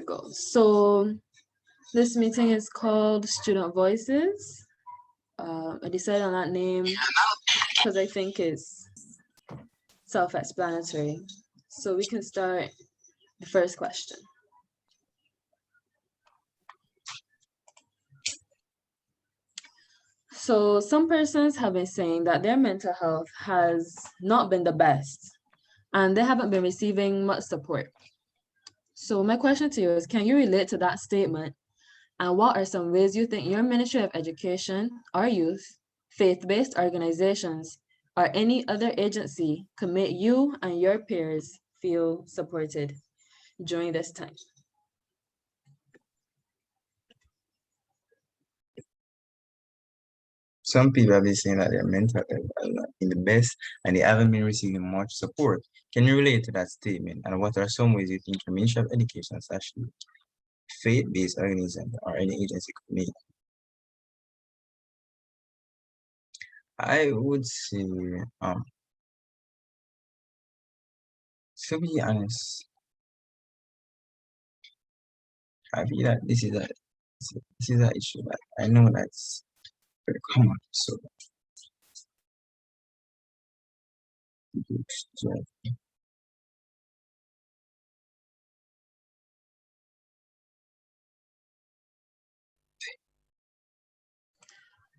Go. So this meeting is called Student Voices. I decided on that name because I think it's self-explanatory. So we can start the first question. So some persons have been saying that their mental health has not been the best and they haven't been receiving much support. So my question to you is, can you relate to that statement? And what are some ways you think your Ministry of Education, our youth, faith-based organizations, or any other agency could make you and your peers feel supported during this time? Some people have been saying that their mental health are not in the best and they haven't been receiving much support. Can you relate to that statement? And what are some ways you think the Ministry of Education / faith-based organization or any agency could make? I would say, to be honest, I feel that this is an issue that I know that's very common. So,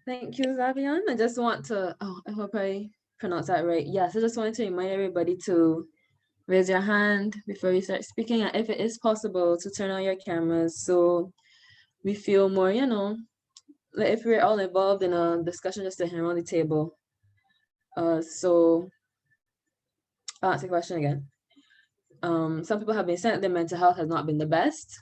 Thank you, Zavian. I just want to, I hope I pronounced that right. Yes, I just wanted to remind everybody to raise your hand before you start speaking. And if it is possible, to turn on your cameras so we feel more, like if we're all involved in a discussion just to hear on the table. So I'll ask the question again. Some people have been saying their mental health has not been the best.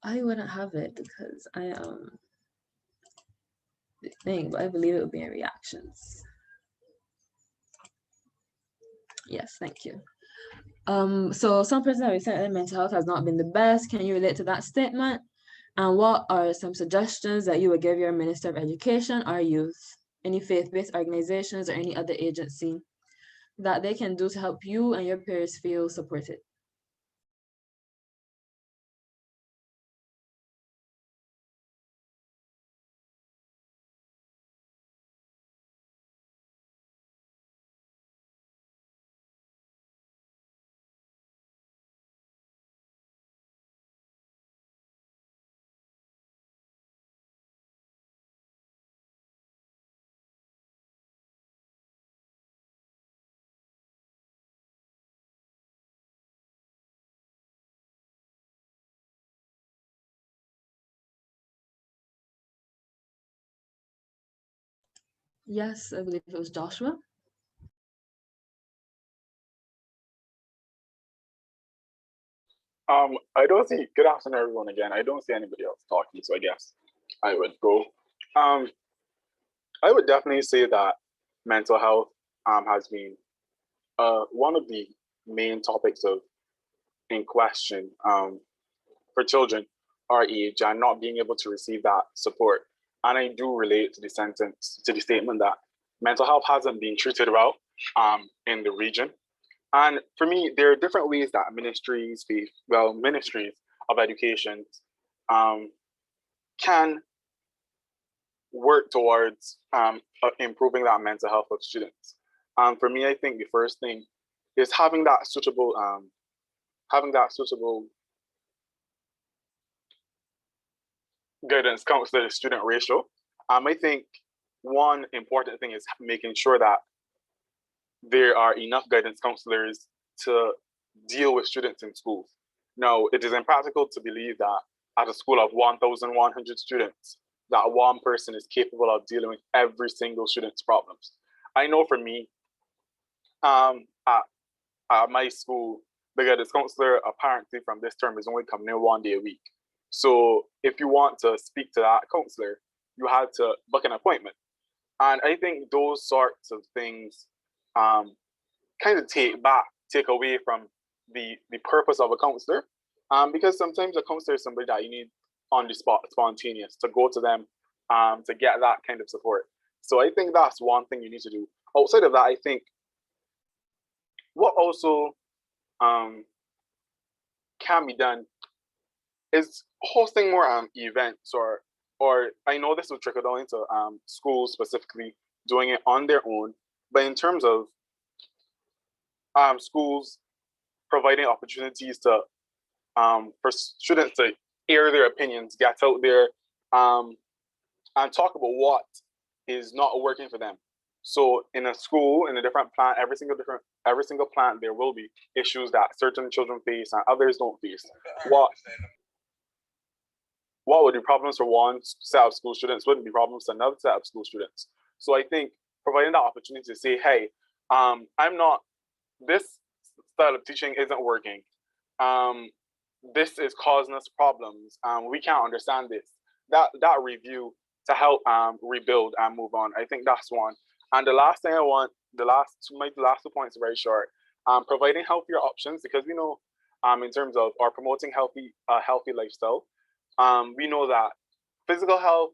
I wouldn't have it because I the thing, but I believe it would be in reactions. Yes, thank you. So some persons have said that mental health has not been the best. Can you relate to that statement? And what are some suggestions that you would give your Minister of Education or youth, any faith-based organizations or any other agency that they can do to help you and your peers feel supported? Yes, I believe it was Joshua. I don't see. Good afternoon, everyone. Again, I don't see anybody else talking, so I guess I would go. I would definitely say that mental health has been one of the main topics of in question for children our age and not being able to receive that support. And I do relate to the statement that mental health hasn't been treated well in the region. And for me, there are different ways that ministries of education can work towards improving that mental health of students. For me, I think the first thing is having that suitable guidance counselor to student ratio. I think one important thing is making sure that there are enough guidance counselors to deal with students in schools. Now, it is impractical to believe that at a school of 1,100 students, that one person is capable of dealing with every single student's problems. I know for me, at my school, the guidance counselor apparently from this term is only coming in 1 day a week. So if you want to speak to that counselor, you had to book an appointment. And I think those sorts of things kind of take away from the purpose of a counselor, because sometimes a counselor is somebody that you need on the spot, spontaneous, to go to them to get that kind of support. So I think that's one thing you need to do. Outside of that, I think what also can be done is hosting more events, or I know this will trickle down into schools specifically doing it on their own, but in terms of schools providing opportunities to for students to air their opinions, get out there, and talk about what is not working for them. So in a school, in a different plant, every single plant, there will be issues that certain children face and others don't face. What would be problems for one set of school students wouldn't be problems for another set of school students. So I think providing that opportunity to say, hey, I'm not, this style of teaching isn't working. This is causing us problems. We can't understand this. That review to help rebuild and move on. I think that's one. And the last thing I want, the last 2 points are very short. Providing healthier options, because we know, in terms of or promoting healthy lifestyle, we know that physical health,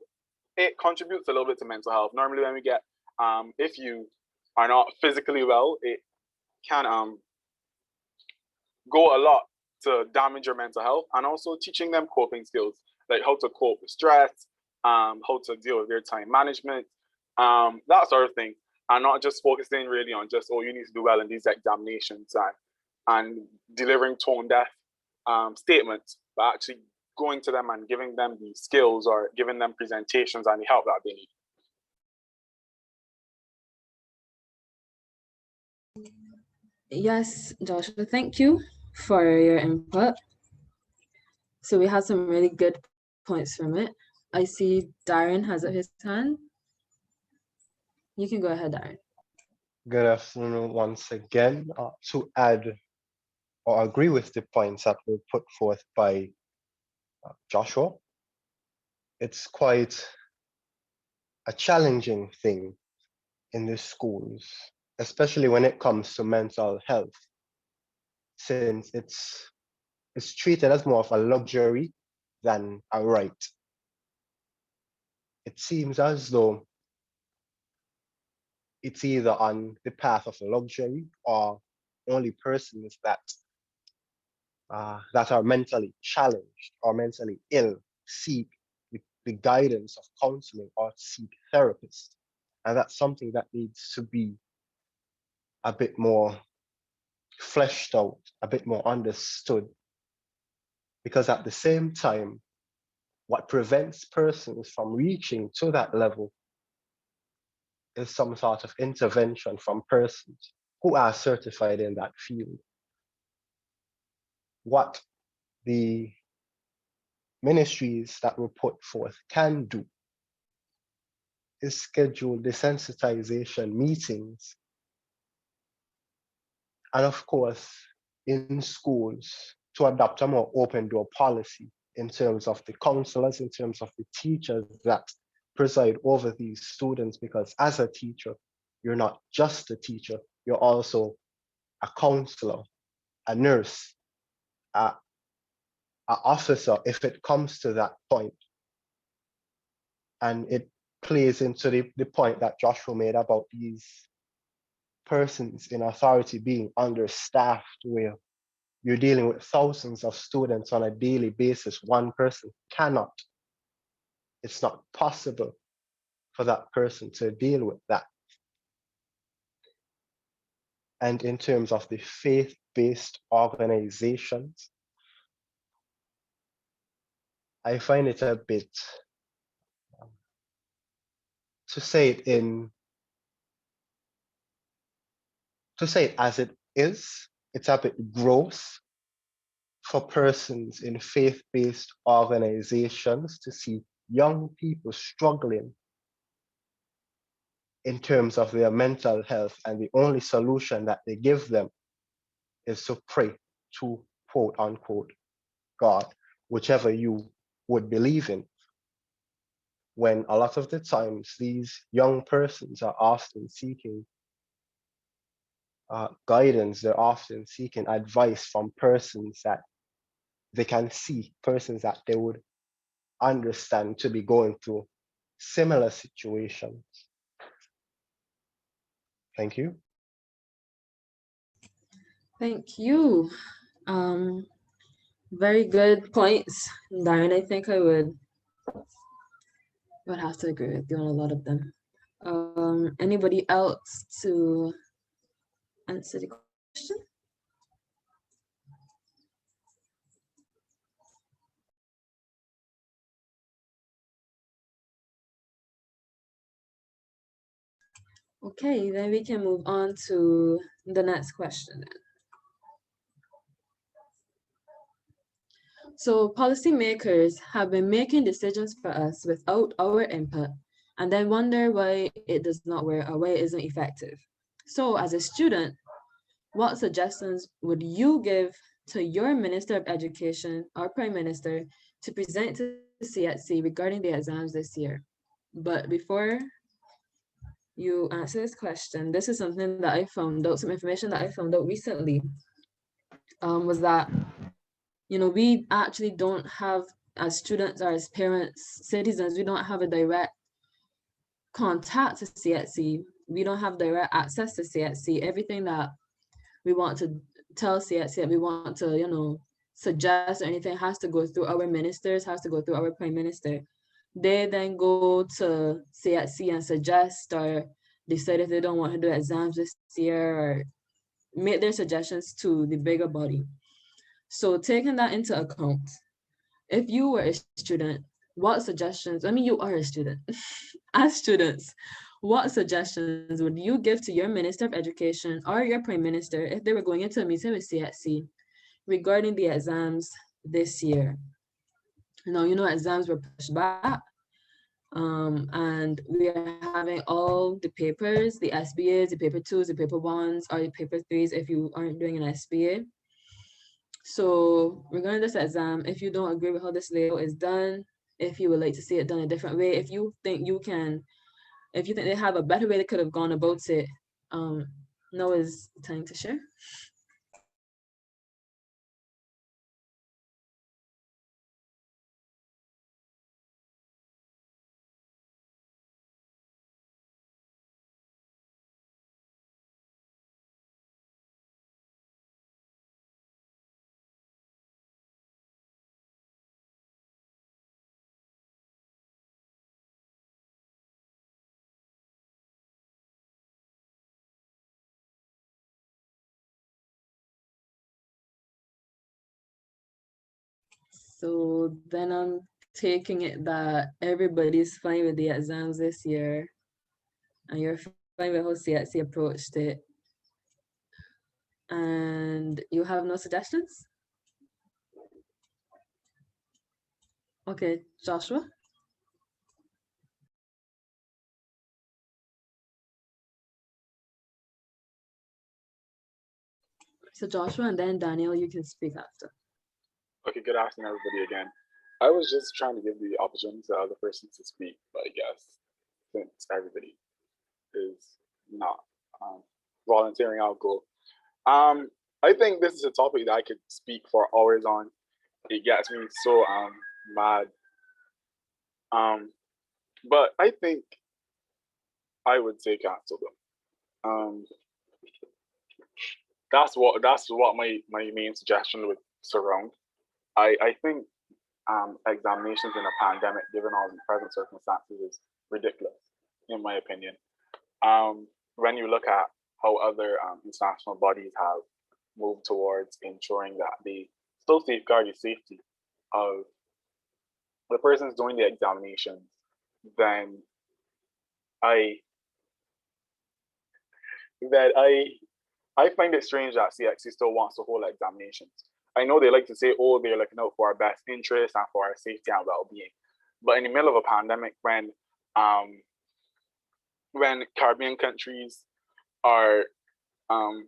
it contributes a little bit to mental health. Normally, when we get, if you are not physically well, it can go a lot to damage your mental health, and also teaching them coping skills, like how to cope with stress, how to deal with their time management, that sort of thing, and not just focusing really on just, oh, you need to do well in these examinations and delivering tone deaf statements, but actually going to them and giving them the skills or giving them presentations and the help that they need. Yes, Joshua, thank you for your input. So we had some really good points from it. I see Darren has up his hand. You can go ahead, Darren. Good afternoon once again. To add or agree with the points that were put forth by Joshua, it's quite a challenging thing in the schools, especially when it comes to mental health, since it's treated as more of a luxury than a right. It seems as though it's either on the path of luxury, or only persons that are mentally challenged or mentally ill seek the guidance of counseling or seek therapists. And that's something that needs to be a bit more fleshed out, a bit more understood. Because at the same time, what prevents persons from reaching to that level is some sort of intervention from persons who are certified in that field. What the ministries that were put forth can do is schedule desensitization meetings. And of course, in schools, to adopt a more open door policy in terms of the counselors, in terms of the teachers that preside over these students, because as a teacher, you're not just a teacher, you're also a counselor, a nurse, an officer, if it comes to that point. And it plays into the point that Joshua made about these persons in authority being understaffed, where you're dealing with thousands of students on a daily basis. One person cannot. It's not possible for that person to deal with that. And in terms of the faith-based organizations, I find it a bit, to say it as it is, it's a bit gross for persons in faith-based organizations to see young people struggling in terms of their mental health, and the only solution that they give them is to pray to, quote unquote, God, whichever you would believe in. When a lot of the times these young persons are often seeking guidance, they're often seeking advice from persons that they can see, persons that they would understand to be going through similar situations. Thank you. Thank you. Very good points, Darren. I think I would have to agree with you on a lot of them. Anybody else to answer the question? Okay, then we can move on to the next question then. So policymakers have been making decisions for us without our input and then wonder why it does not work or why it isn't effective. So as a student, what suggestions would you give to your Minister of Education or Prime Minister to present to CHC regarding the exams this year? But before you answer this question, this is something that I found out, some information that I found out recently, was that, we actually don't have, as students or as parents, citizens, we don't have a direct contact to CHC. We don't have direct access to CHC. Everything that we want to tell CHC, that we want to, suggest or anything has to go through our ministers, has to go through our prime minister. They then go to CHC and suggest or decide if they don't want to do exams this year or make their suggestions to the bigger body. So taking that into account, if you were a student, what suggestions, you are a student, as students, what suggestions would you give to your Minister of Education or your Prime Minister if they were going into a meeting with CHC regarding the exams this year? Now, exams were pushed back, and we are having all the papers, the SBAs, the paper twos, the paper ones, or the paper threes if you aren't doing an SBA. So regarding this exam, if you don't agree with how this layout is done, if you would like to see it done a different way, if you think they have a better way they could have gone about it, now is the time to share. So then I'm taking it that everybody's fine with the exams this year, and you're fine with how CXC approached it, and you have no suggestions? Okay, Joshua? So Joshua and then Daniel, you can speak after. Okay, good afternoon, everybody again. I was just trying to give the opportunity to other persons to speak, but I guess since everybody is not volunteering, I'll go. I think this is a topic that I could speak for hours on. It gets me so mad. But I think I would say cancel them. That's what my main suggestion would surround. I think examinations in a pandemic, given all the present circumstances, is ridiculous, in my opinion. When you look at how other international bodies have moved towards ensuring that they still safeguard the safety of the persons doing the examinations, then I that I find it strange that CXC still wants to hold examinations. I know they like to say, oh, they're looking out for our best interests and for our safety and well-being. But in the middle of a pandemic, when Caribbean countries are the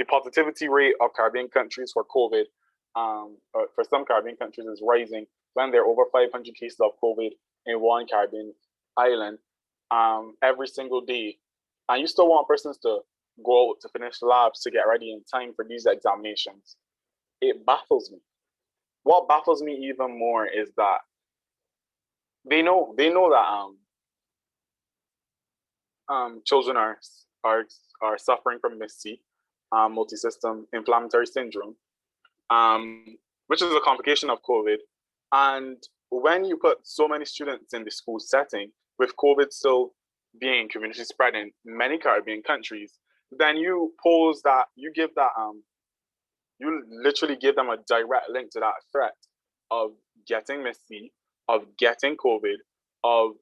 positivity rate of Caribbean countries for COVID, for some Caribbean countries is rising. When there are over 500 cases of COVID in one Caribbean island every single day, and you still want persons to go out to finish labs to get ready in time for these examinations, it baffles me. What baffles me even more is that they know that children are suffering from misty. multisystem inflammatory syndrome, which is a complication of COVID. And when you put so many students in the school setting, with COVID still being community spread in many Caribbean countries, then you pose that, you give that, you literally give them a direct link to that threat of getting missy, of getting COVID, of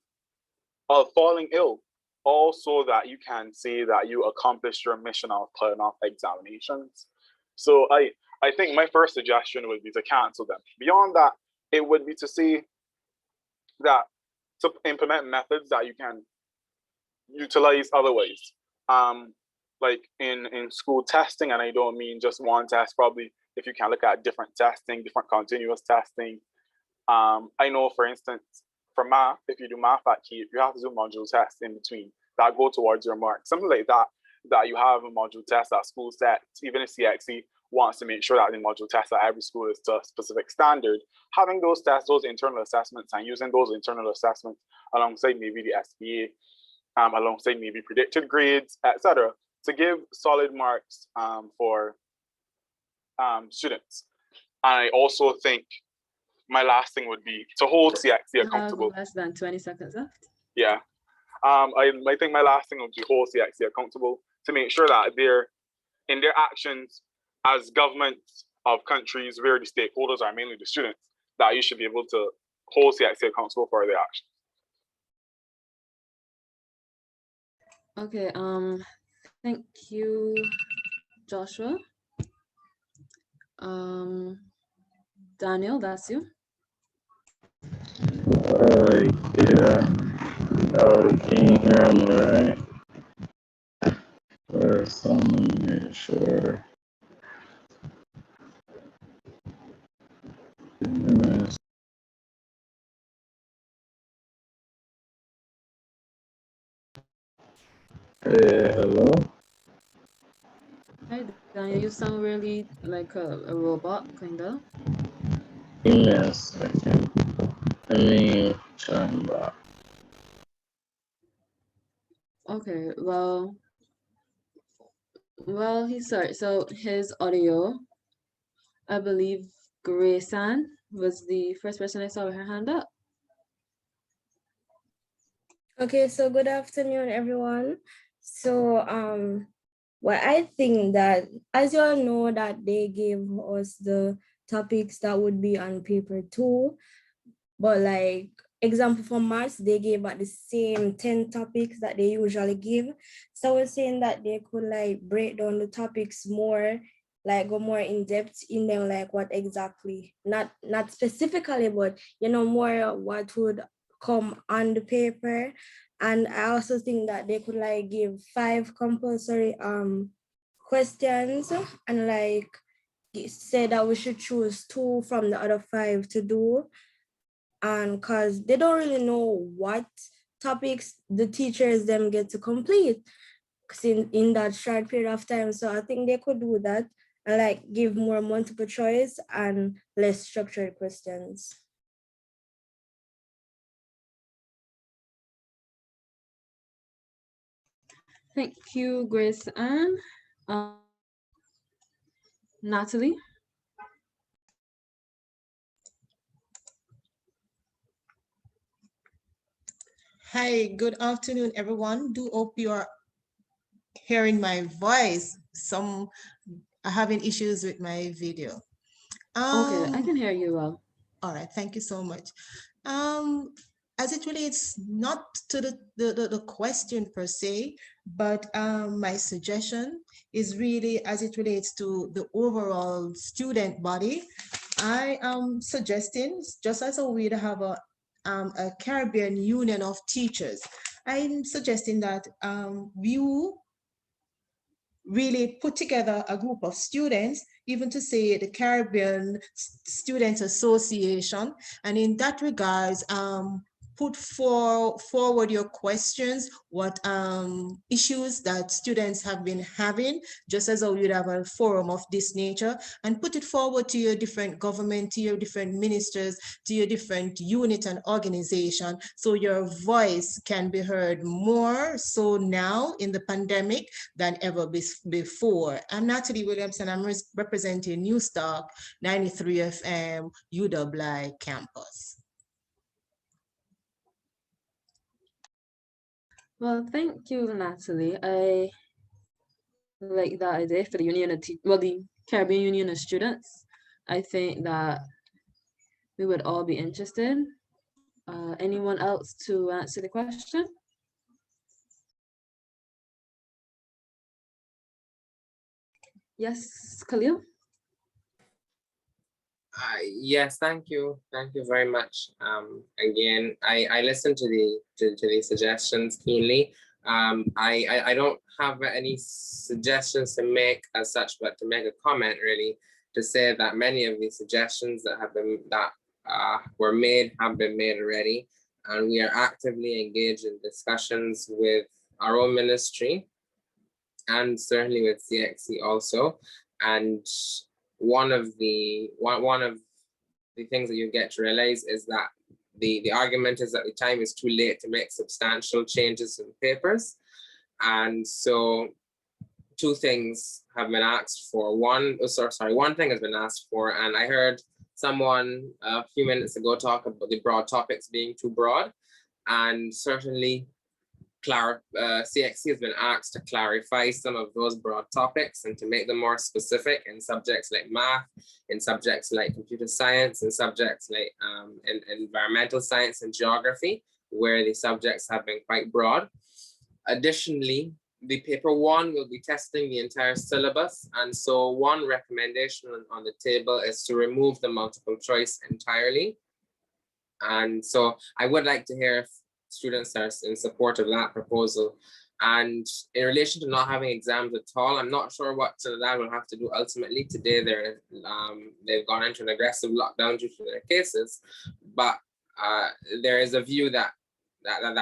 falling ill, all so that you can say that you accomplished your mission of putting off examinations. So I think my first suggestion would be to cancel them. Beyond that, it would be to see that to implement methods that you can utilize other ways. Like in school testing, and I don't mean just one test, probably if you can look at different testing, different continuous testing. I know, for instance, for math, if you do math at Key, you have to do module tests in between that go towards your mark. Something like that, that you have a module test at school set, even if CXC wants to make sure that the module test at every school is to a specific standard, having those tests, those internal assessments, and using those internal assessments alongside maybe the SPA, alongside maybe predicted grades, etc., to give solid marks for students. And I also think my last thing would be to hold CXC accountable. Less than 20 seconds left. Yeah. I think my last thing would be hold CXC accountable to make sure that they're in their actions as governments of countries where the stakeholders are mainly the students, that you should be able to hold CXC accountable for their actions. Okay, thank you, Joshua. Daniel, that's you. Yeah. Can you hear me right? First, I'm gonna make sure. Hello? Hi, Daniel, you sound really like a robot, kind of. Give me a second. Let me turn back. Okay, well, so his audio, I believe Grayson was the first person I saw with her hand up. Okay, so good afternoon, everyone. So well, I think that, as you all know, that they gave us the topics that would be on paper 2, but like example for maths, they gave about the same 10 topics that they usually give. So we're saying that they could like break down the topics more, like go more in depth in them, like what exactly, not specifically, but you know, more what would come on the paper. And I also think that they could like give 5 compulsory questions, and like say that we should choose 2 from the other 5 to do. And because they don't really know what topics the teachers them get to complete in that short period of time. So I think they could do that and like give more multiple choice and less structured questions. Thank you, Grace Ann. Natalie. Hi, good afternoon, everyone. Do hope you are hearing my voice. Some are having issues with my video. Okay, I can hear you well. All right, thank you so much. As it relates not to the question per se, but my suggestion is really as it relates to the overall student body. I am suggesting, just as a way to have a Caribbean Union of Teachers, I'm suggesting that you really put together a group of students, even to say the Caribbean Students Association, and in that regards, put forward your questions, what issues that students have been having, just as we would have a forum of this nature, and put it forward to your different government, to your different ministers, to your different unit and organization, so your voice can be heard more so now in the pandemic than ever before. I'm Natalie Williamson. I'm representing Newstalk 93 FM UWI campus. Well, thank you, Natalie. I like that idea for the Union of the Caribbean Union of Students. I think that we would all be interested. Anyone else to answer the question? Yes, Khalil? Yes, thank you. Thank you very much. Again, I listened to the suggestions keenly. I don't have any suggestions to make as such, but to make a comment really, to say that many of the suggestions that were made have been made already, and we are actively engaged in discussions with our own ministry and certainly with CXC also. And one of the things that you get to realize is that the argument is that the time is too late to make substantial changes in papers. And so two things have been asked for. One thing has been asked for, and I heard someone a few minutes ago talk about the broad topics being too broad, and certainly CXC has been asked to clarify some of those broad topics and to make them more specific in subjects like math, in subjects like computer science, in subjects like environmental science and geography, where the subjects have been quite broad. Additionally, the paper one will be testing the entire syllabus. And so one recommendation on the table is to remove the multiple choice entirely. And so I would like to hear if students are in support of that proposal. And in relation to not having exams at all, I'm not sure what that will have to do ultimately. Today, they've gone into an aggressive lockdown due to their cases, but there is a view that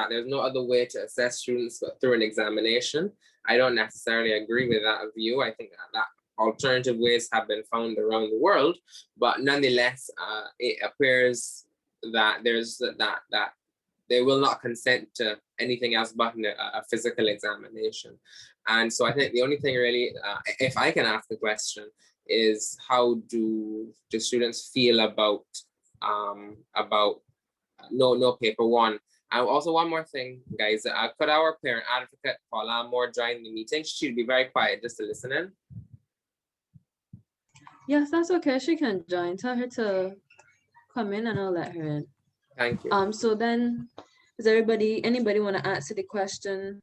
there's no other way to assess students but through an examination. I don't necessarily agree with that view. I think that alternative ways have been found around the world, but nonetheless, it appears that that they will not consent to anything else but a physical examination. And so I think the only thing really, if I can ask the question, is how do the students feel about no paper one? And also one more thing, guys, could our parent advocate, Paula Moore, join the meeting? She'd be very quiet just to listen in. Yes, that's okay. She can join. Tell her to come in and I'll let her in. Thank you. So then, does anybody want to answer the question?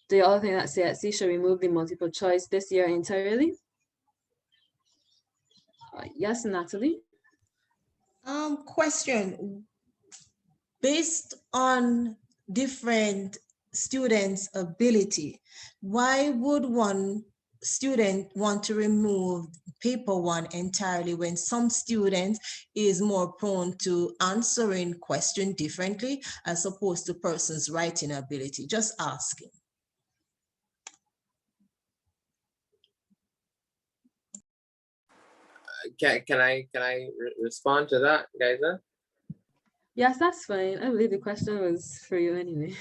Do you all think that CXC should remove the multiple choice this year entirely? Yes, Natalie. Question. Based on different students' ability, why would one student want to remove paper one entirely when some students is more prone to answering question differently as opposed to person's writing ability? Just asking. Can I respond to that, guys? Yes, that's fine. I believe the question was for you anyway.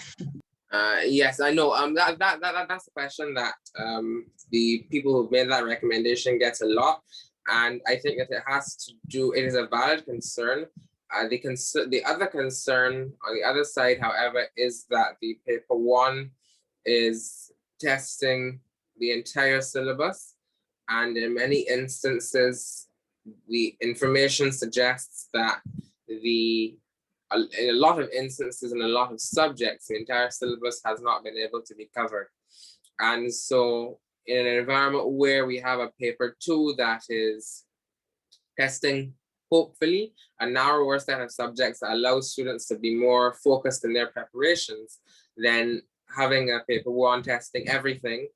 Yes, I know. That's a question that the people who made that recommendation gets a lot, and I think that it is a valid concern. The other concern on the other side, however, is that the paper one is testing the entire syllabus, and in many instances, the information suggests that in a lot of instances, in a lot of subjects, the entire syllabus has not been able to be covered. And so in an environment where we have a paper two that is testing, hopefully, a narrower set of subjects that allows students to be more focused in their preparations, then having a paper one testing everything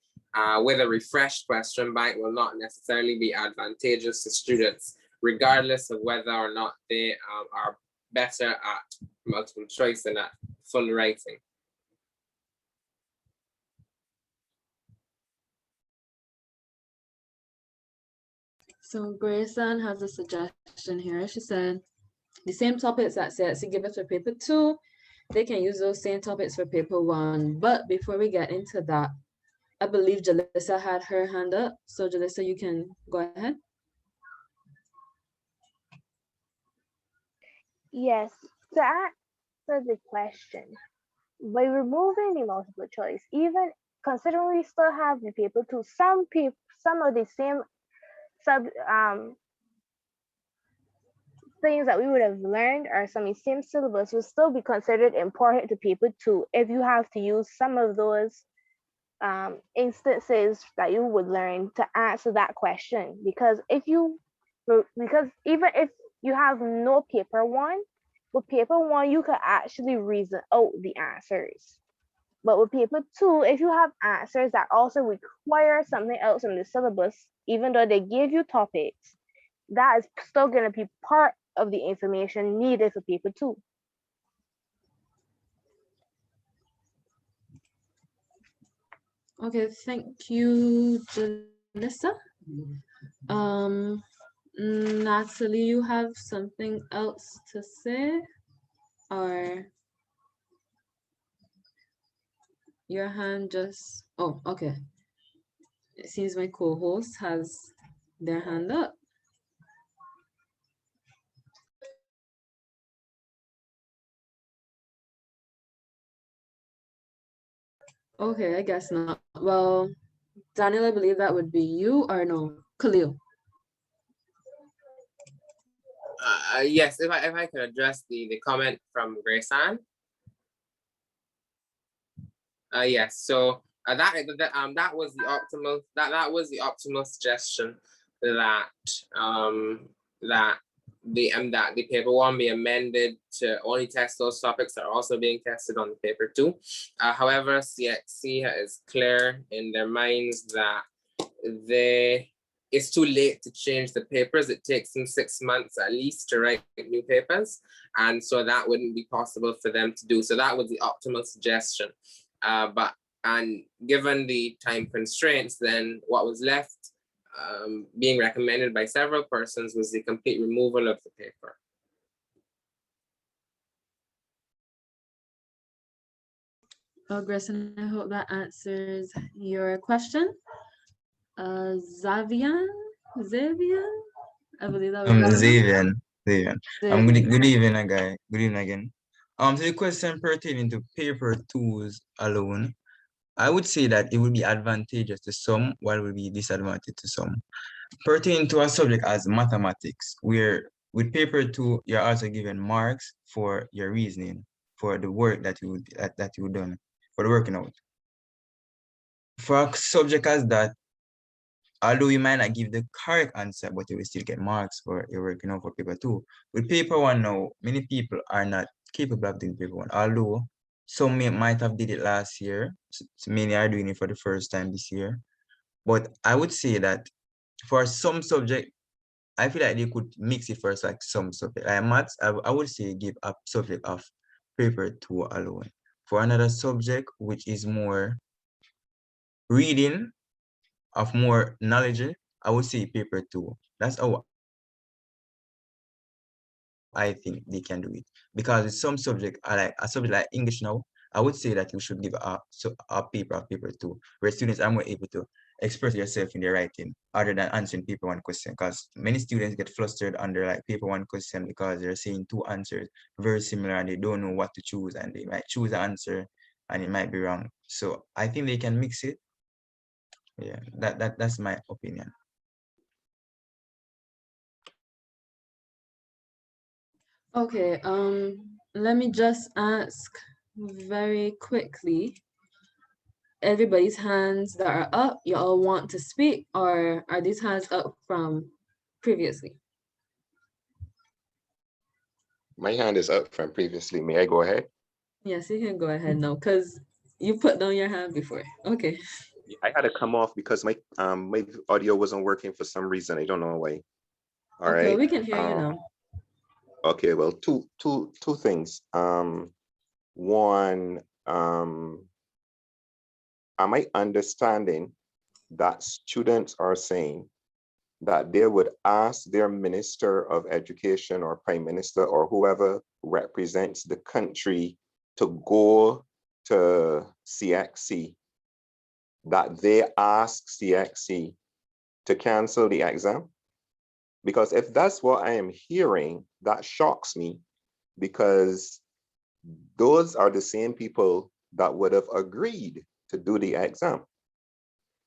with a refreshed question bank will not necessarily be advantageous to students, regardless of whether or not they are better at multiple choice than at full writing. So Grayson has a suggestion here. She said the same topics that CXC give us for paper 2, they can use those same topics for paper 1. But before we get into that, I believe Jalissa had her hand up. So Jalissa, you can go ahead. Yes, to answer the question, by removing the multiple choice, even considering we still have the paper 2, some of the same things that we would have learned or some of the same syllabus will still be considered important to paper 2 if you have to use some of those instances that you would learn to answer that question. Because even if you have no paper 1, with paper 1 you could actually reason out the answers. But with paper 2, if you have answers that also require something else in the syllabus, even though they give you topics, that is still going to be part of the information needed for paper 2. Okay, thank you, Jalissa. Natalie, you have something else to say? Or your hand just, oh, okay. It seems my co-host has their hand up. Okay, I guess not. Well, Daniel, I believe that would be you, or no, Khalil. Yes, if I could address the comment from Grayson. Yes, so that was the optimal that was the optimal suggestion that that the paper 1 be amended to only test those topics that are also being tested on paper 2. However, CXC is clear in their minds that it's too late to change the papers. It takes them 6 months at least to write new papers, and so that wouldn't be possible for them to do. So that was the optimal suggestion. And given the time constraints, then what was left being recommended by several persons was the complete removal of the paper. Oh, Grayson, I hope that answers your question. Xavian, I believe that was Xavian. Good evening, guy. Good evening again. So the question pertaining to paper 2s alone, I would say that it would be advantageous to some, while it would be disadvantageous to some. Pertaining to a subject as mathematics, where with paper 2, you're also given marks for your reasoning, for the work that you done, for the working out. For a subject as that, although you might not give the correct answer, but you will still get marks for your working out for paper 2. With paper 1 now, many people are not capable of doing paper 1, although some might have did it last year. So many are doing it for the first time this year. But I would say that for some subject, I feel like they could mix it first, like some subject. Like maths, I would say give a subject of paper 2 alone. For another subject, which is more reading, of more knowledge, I would say paper 2. That's how I think they can do it. Because with some subject, like a subject like English now, I would say that you should give a paper 2, where students are more able to express yourself in their writing other than answering paper 1 question. Because many students get flustered under like paper 1 question because they're seeing 2 answers very similar and they don't know what to choose, and they might choose the answer and it might be wrong. So I think they can mix it. Yeah, that's my opinion. Okay, let me just ask very quickly. Everybody's hands that are up, you all want to speak, or are these hands up from previously? My hand is up from previously. May I go ahead? Yes, you can go ahead now, because you put down your hand before. Okay. I had to come off because my audio wasn't working for some reason. I don't know why. All Okay, right. we can hear you now. Okay, well, two things. One, am I understanding that students are saying that they would ask their Minister of Education or Prime Minister or whoever represents the country to go to CXC, that they ask CXC to cancel the exam? Because if that's what I am hearing, that shocks me, because those are the same people that would have agreed to do the exam.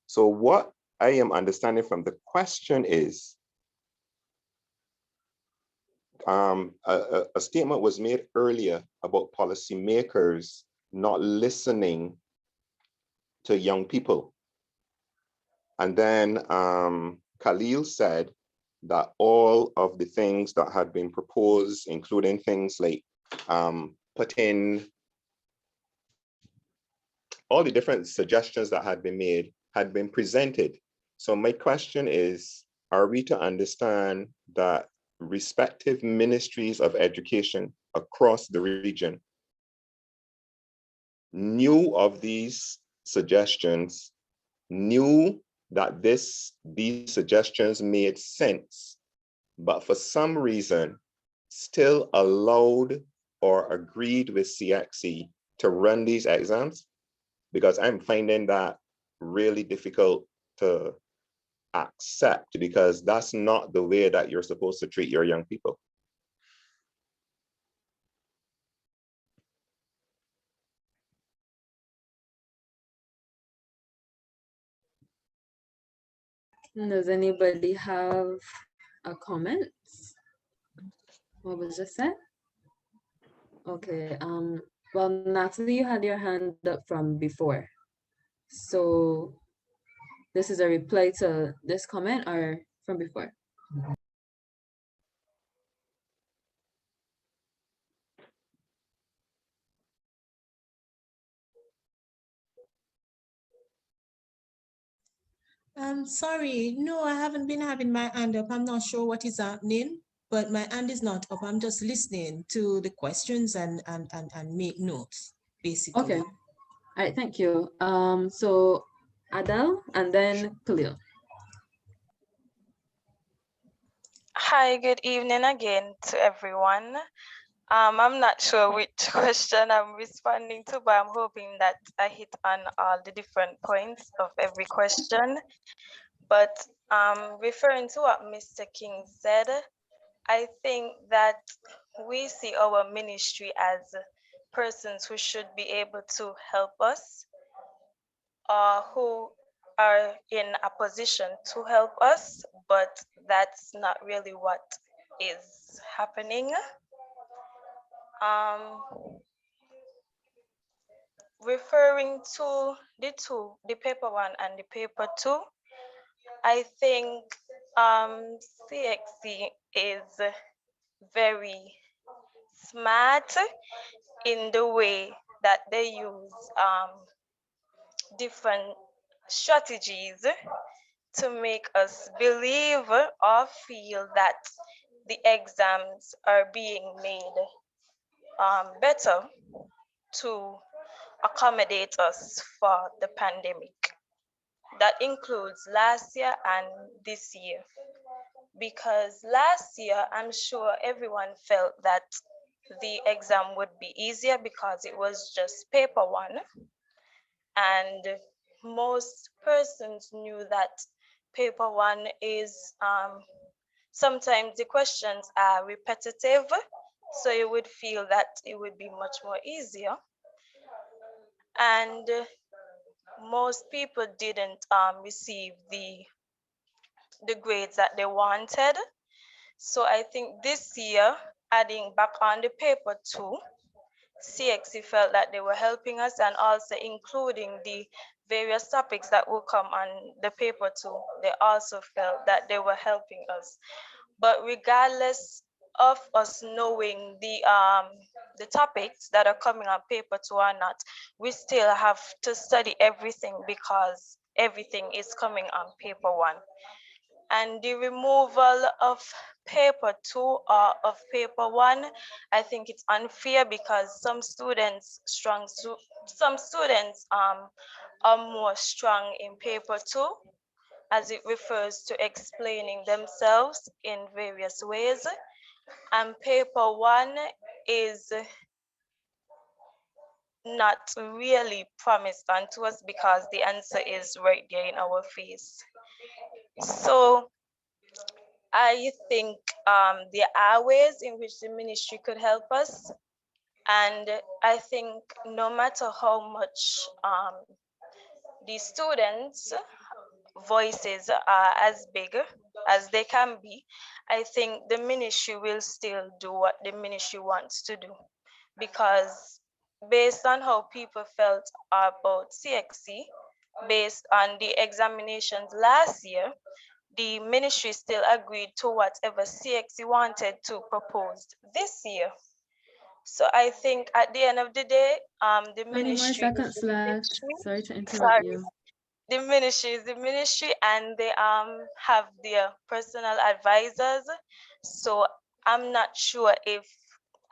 So what I am understanding from the question is, a statement was made earlier about policymakers not listening to young people. And then Khalil said that all of the things that had been proposed, including things like putting all the different suggestions that had been made, had been presented. So my question is, are we to understand that respective ministries of education across the region knew of these suggestions, knew that these suggestions made sense, but for some reason still allowed or agreed with CXC to run these exams? Because I'm finding that really difficult to accept, because that's not the way that you're supposed to treat your young people. Does anybody have a comment? What was just said? Okay, well, Natalie, you had your hand up from before. So this is a reply to this comment or from before? Sorry, no, I haven't been having my hand up. I'm not sure what is happening, but my hand is not up. I'm just listening to the questions and make notes, basically. Okay. All right, thank you. So Adele and then Khalil. Hi, good evening again to everyone. I'm not sure which question I'm responding to, but I'm hoping that I hit on all the different points of every question. But referring to what Mr. King said, I think that we see our ministry as persons who should be able to help us, or who are in a position to help us, but that's not really what is happening. Referring to the paper one and the paper two, I think CXC is very smart in the way that they use different strategies to make us believe or feel that the exams are being made better to accommodate us for the pandemic. That includes last year and this year. Because last year, I'm sure everyone felt that the exam would be easier because it was just paper one. And most persons knew that paper one is, sometimes the questions are repetitive, so you would feel that it would be much more easier. And most people didn't receive the grades that they wanted. So I think this year, adding back on the paper two, CXC felt that they were helping us, and also including the various topics that will come on the paper two, they also felt that they were helping us. But regardless of us knowing the topics that are coming on paper two or not, we still have to study everything because everything is coming on paper one. And the removal of paper 2 or of paper 1, I think it's unfair because some students are more strong in paper 2 as it refers to explaining themselves in various ways. And paper 1 is not really promised unto us because the answer is right there in our face. So I think there are ways in which the ministry could help us. And I think no matter how much the students' voices are as big as they can be, I think the ministry will still do what the ministry wants to do. Because based on how people felt about CXC, based on the examinations last year, the ministry still agreed to whatever CXC wanted to propose this year. So I think at the end of the day, the 20 more ministry is seconds the left. ministry. Sorry to interrupt Sorry, you. the ministry is the ministry, and they have their personal advisors. So I'm not sure if,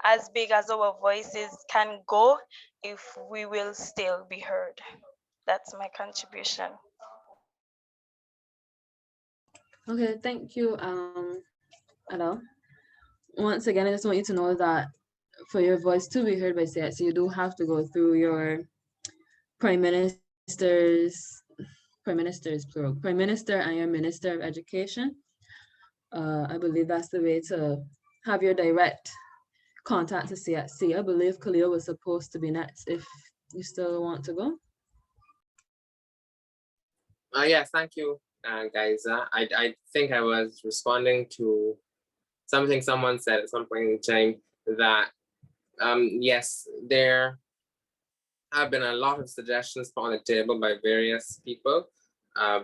as big as our voices can go, if we will still be heard. That's my contribution. Okay, thank you, Adele. Once again, I just want you to know that for your voice to be heard by CXC, you do have to go through your prime ministers plural, prime minister and your minister of education. I believe that's the way to have your direct contact to CXC. I believe Khalil was supposed to be next if you still want to go. Yes, thank you, guys. I think I was responding to something someone said at some point in time that, yes, there have been a lot of suggestions put on the table by various people,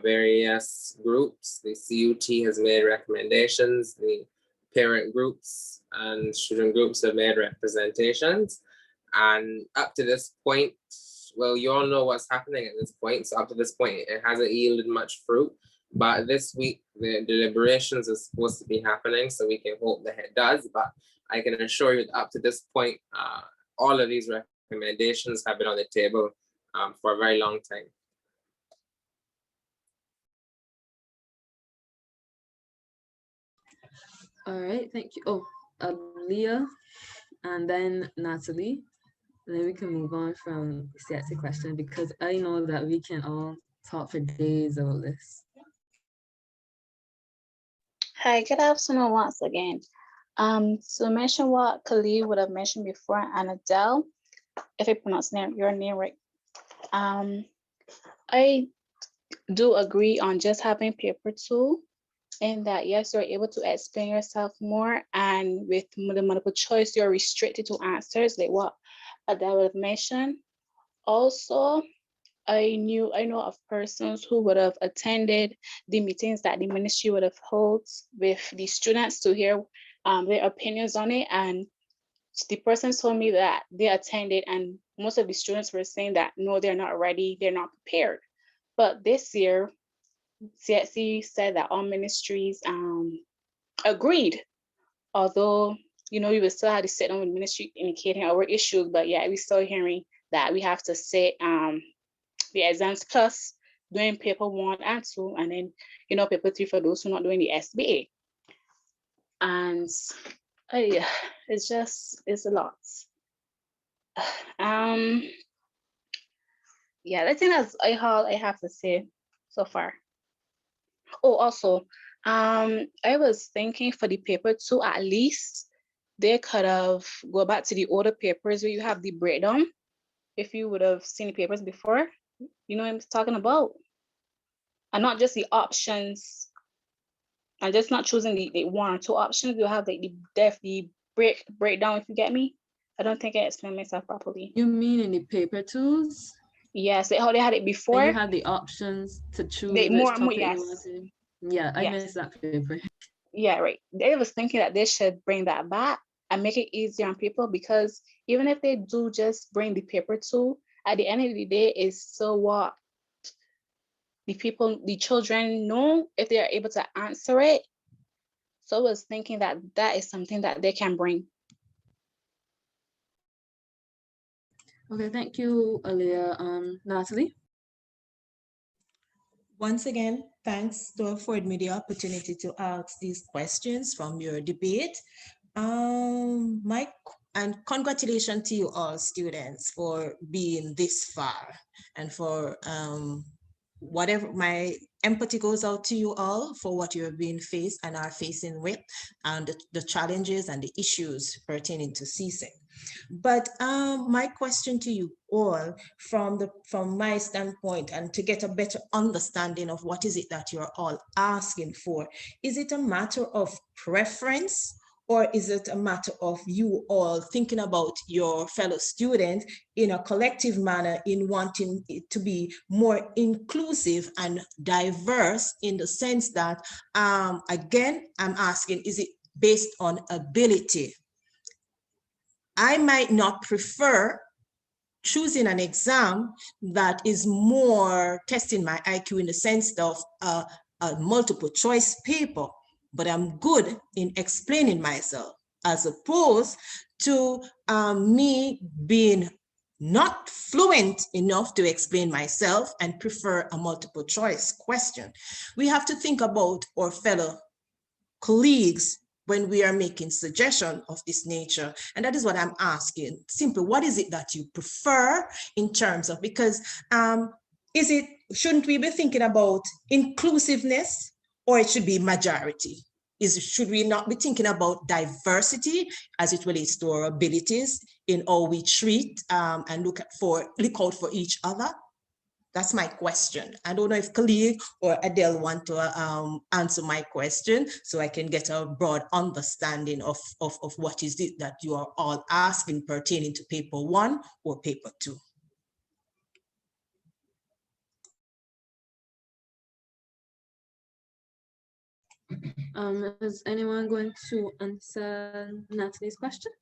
various groups. The CUT has made recommendations, the parent groups and student groups have made representations. And up to this point, well, you all know what's happening at this point. So up to this point, it hasn't yielded much fruit. But this week, the deliberations are supposed to be happening, so we can hope that it does. But I can assure you that up to this point, all of these recommendations have been on the table for a very long time. All right, thank you. Oh, Leah and then Natalie. And then we can move on from the CXC question because I know that we can all talk for days about this. Hi, good afternoon once again. So mention what Khalil would have mentioned before, and Adele, if I pronounce your name right. I do agree on just having paper 2, and that yes, you're able to explain yourself more, and with the multiple choice, you're restricted to answers like what Adele would have mentioned. Also, I know of persons who would have attended the meetings that the ministry would have held with the students to hear their opinions on it. And the person told me that they attended and most of the students were saying that, no, they're not ready, they're not prepared. But this year, CXC said that all ministries agreed, although, you know, we will still have to sit down with ministry indicating our issues, but yeah, we're still hearing that we have to sit the exams plus doing paper 1 and 2, and then, you know, paper 3 for those who are not doing the SBA. And yeah, it's a lot. Yeah, I think that's all I have to say so far. Oh, also, I was thinking for the paper 2, at least they could have go back to the older papers where you have the breakdown. If you would have seen the papers before, you know what I'm talking about, and not just the options, and just not choosing the 1 or 2 options. You have like the breakdown, if you get me. I don't think I explained myself properly. You mean in the paper 2s? Yes, how they had it before. And you had the options to choose which topic you wanted. Yeah, I missed that paper. Yeah, right. They was thinking that they should bring that back and make it easier on people, because even if they do just bring the paper 2, at the end of the day, it's so what the children know if they are able to answer it. So I was thinking that that is something that they can bring. Okay, thank you, Aaliyah. Natalie? Once again, thanks to afford me the opportunity to ask these questions from your debate. And congratulations to you all students for being this far and for whatever. My empathy goes out to you all for what you have been faced and are facing with, and the challenges and the issues pertaining to CSEC. But my question to you all from my standpoint, and to get a better understanding of what is it that you're all asking for, is it a matter of preference, or is it a matter of you all thinking about your fellow students in a collective manner in wanting it to be more inclusive and diverse, in the sense that, again, I'm asking, is it based on ability? I might not prefer choosing an exam that is more testing my IQ in the sense of a multiple choice paper, but I'm good in explaining myself, as opposed to me being not fluent enough to explain myself and prefer a multiple choice question. We have to think about our fellow colleagues when we are making suggestions of this nature. And that is what I'm asking. Simply, what is it that you prefer in terms of, because shouldn't we be thinking about inclusiveness, or it should be majority? Should we not be thinking about diversity as it relates to our abilities in how we treat and look out for each other? That's my question. I don't know if Khalid or Adele want to answer my question, so I can get a broad understanding of what is it that you are all asking pertaining to paper 1 or paper 2. Is anyone going to answer Natalie's question?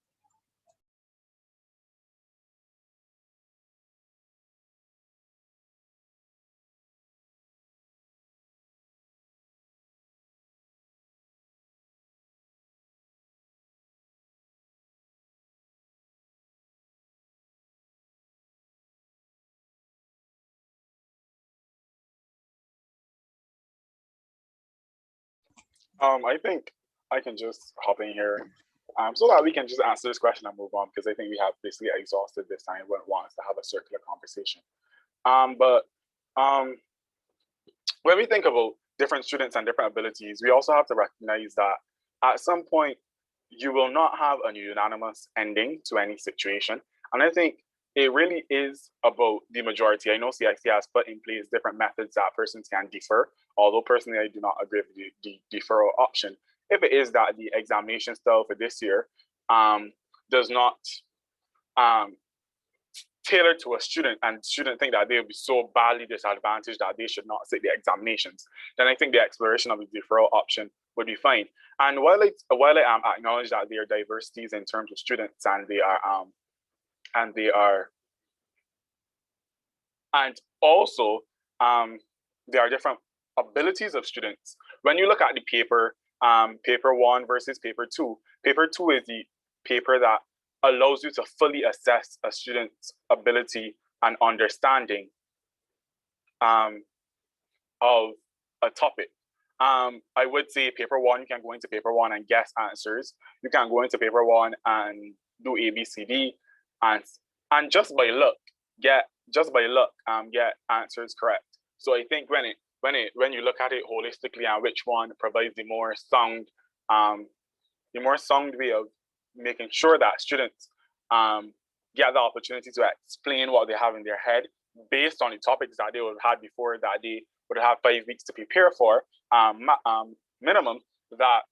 I think I can just hop in here so that we can just answer this question and move on, because I think we have basically exhausted this time when it wants to have a circular conversation. But when we think about different students and different abilities, we also have to recognize that at some point, you will not have a unanimous ending to any situation. And I think it really is about the majority. I know CIC has put in place different methods that persons can defer, although personally I do not agree with the deferral option. If it is that the examination style for this year does not tailor to a student, and student think that they will be so badly disadvantaged that they should not sit the examinations, then I think the exploration of the deferral option would be fine. And while I acknowledge that there are diversities in terms of students, and also there are different abilities of students. When you look at the paper 1 versus paper 2, paper 2 is the paper that allows you to fully assess a student's ability and understanding of a topic. I would say paper 1, you can go into paper 1 and guess answers. You can go into paper 1 and do ABCD, and just by luck get answers correct. So I think when you look at it holistically and which one provides the more sound way of making sure that students get the opportunity to explain what they have in their head based on the topics that they would have had before, that they would have 5 weeks to prepare for, minimum, that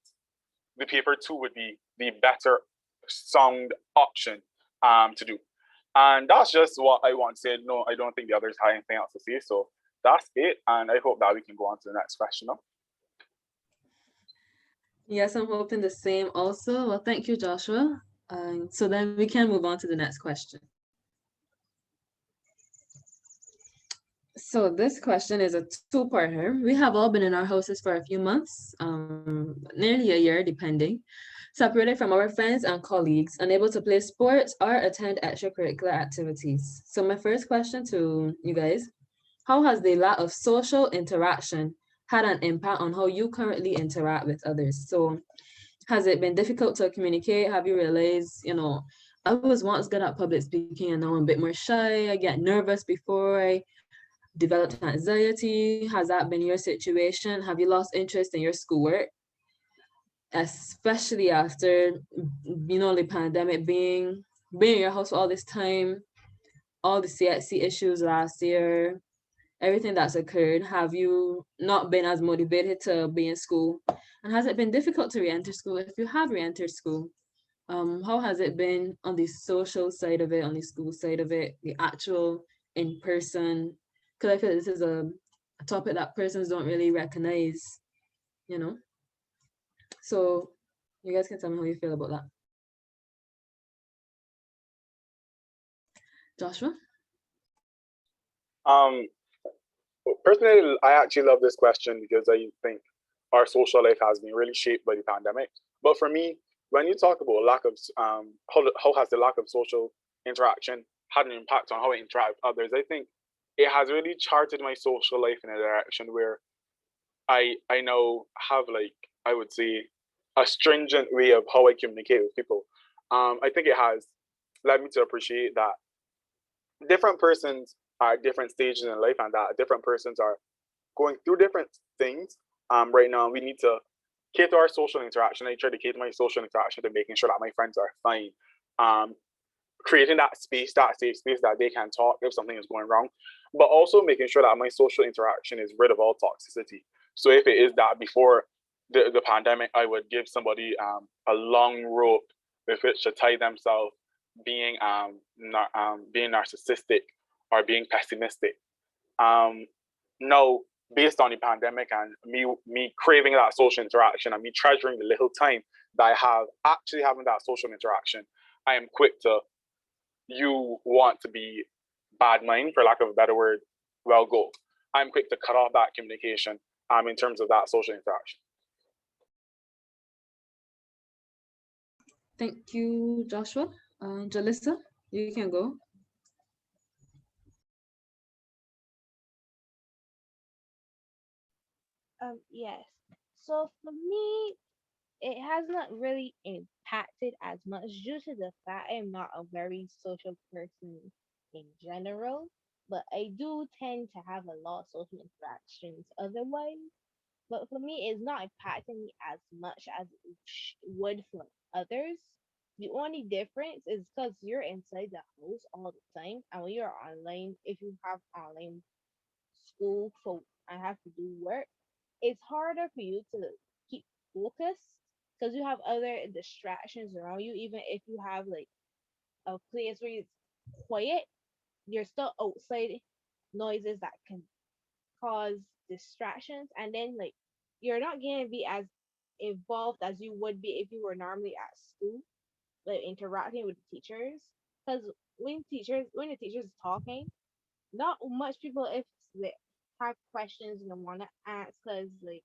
the paper 2 would be the better sound option to do. And that's just what I want to say. No, I don't think the others have anything else to say. So that's it. And I hope that we can go on to the next question now. Yes, I'm hoping the same also. Well, thank you, Joshua. So then we can move on to the next question. So this question is a two-parter. We have all been in our houses for a few months, nearly a year, depending, separated from our friends and colleagues, unable to play sports or attend extracurricular activities. So my first question to you guys, how has the lack of social interaction had an impact on how you currently interact with others? So has it been difficult to communicate? Have you realized, I was once good at public speaking and now I'm a bit more shy. I get nervous before I developed anxiety. Has that been your situation? Have you lost interest in your schoolwork? Especially after, the pandemic being in your house for all this time, all the CXC issues last year, everything that's occurred, have you not been as motivated to be in school? And has it been difficult to re-enter school? If you have re-entered school, how has it been on the social side of it, on the school side of it, the actual in-person? Because I feel this is a topic that persons don't really recognize, So you guys can tell me how you feel about that. Joshua? Personally, I actually love this question because I think our social life has been really shaped by the pandemic. But for me, when you talk about lack of how has the lack of social interaction had an impact on how I interact with others, I think it has really charted my social life in a direction where I now have, like, I would say, a stringent way of how I communicate with people. I think it has led me to appreciate that different persons are at different stages in life and that different persons are going through different things. Right now, we need to cater our social interaction. I try to cater my social interaction to making sure that my friends are fine. Creating that space, that safe space that they can talk if something is going wrong, but also making sure that my social interaction is rid of all toxicity. So if it is that before the pandemic, I would give somebody a long rope with which to tie themselves, being being narcissistic or being pessimistic. Now, based on the pandemic and me craving that social interaction and me treasuring the little time that I have actually having that social interaction, I am quick to, you want to be bad mind, for lack of a better word, well, go. I'm quick to cut off that communication in terms of that social interaction. Thank you, Joshua. Jalissa, you can go. Yes. So for me, it has not really impacted as much due to the fact I'm not a very social person in general, but I do tend to have a lot of social interactions otherwise. But for me, it's not impacting me as much as it would for others. The only difference is because you're inside the house all the time, and when you're online, if you have online school for and have to do work, it's harder for you to keep focused because you have other distractions around you. Even if you have like a place where it's quiet, you're still outside noises that can cause distractions, and then like you're not gonna be as involved as you would be if you were normally at school, like interacting with the teachers. Because when the teachers is talking, not much people if they have questions and want to ask because like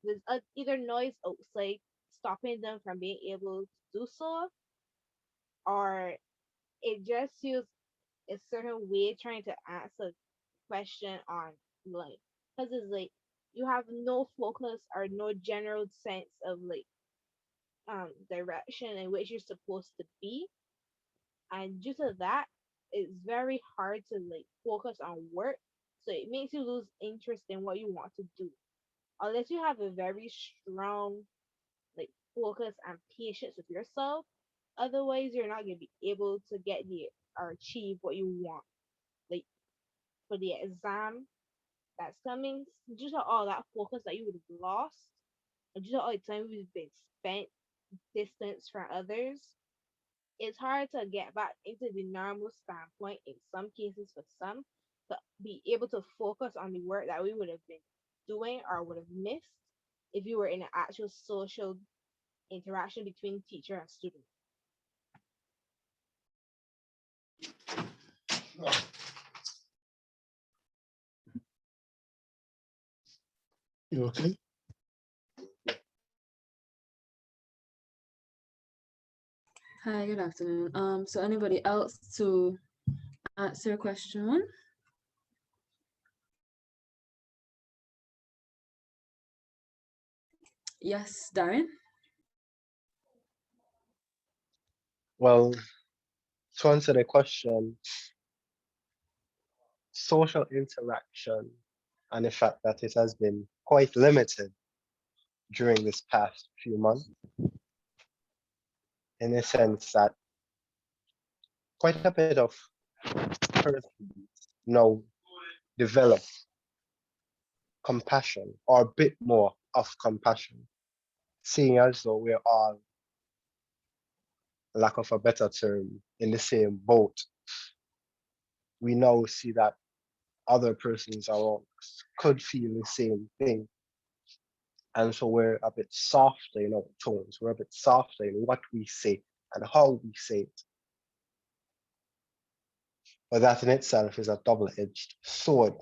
there's either noise outside stopping them from being able to do so, or it just feels a certain way trying to answer a question online. Because it's like you have no focus or no general sense of like direction in which you're supposed to be. And due to that, it's very hard to like focus on work. So it makes you lose interest in what you want to do. Unless you have a very strong like focus and patience with yourself. Otherwise, you're not gonna be able to get the or achieve what you want. Like for the exam that's coming, due to all that focus that you would have lost, and due to all the time we've been spent distance from others, it's hard to get back into the normal standpoint in some cases for some to be able to focus on the work that we would have been doing or would have missed if you were in an actual social interaction between teacher and student. You okay? Hi, good afternoon. So anybody else to answer question one? Yes, Darren? Well, to answer the question, social interaction and the fact that it has been quite limited during this past few months, in the sense that quite a bit of persons now develop compassion or a bit more of compassion, seeing as though we're all, lack of a better term, in the same boat. We now see that other persons around us could feel the same thing. And so we're a bit softer in our tones, we're a bit softer in what we say and how we say it. But that in itself is a double-edged sword,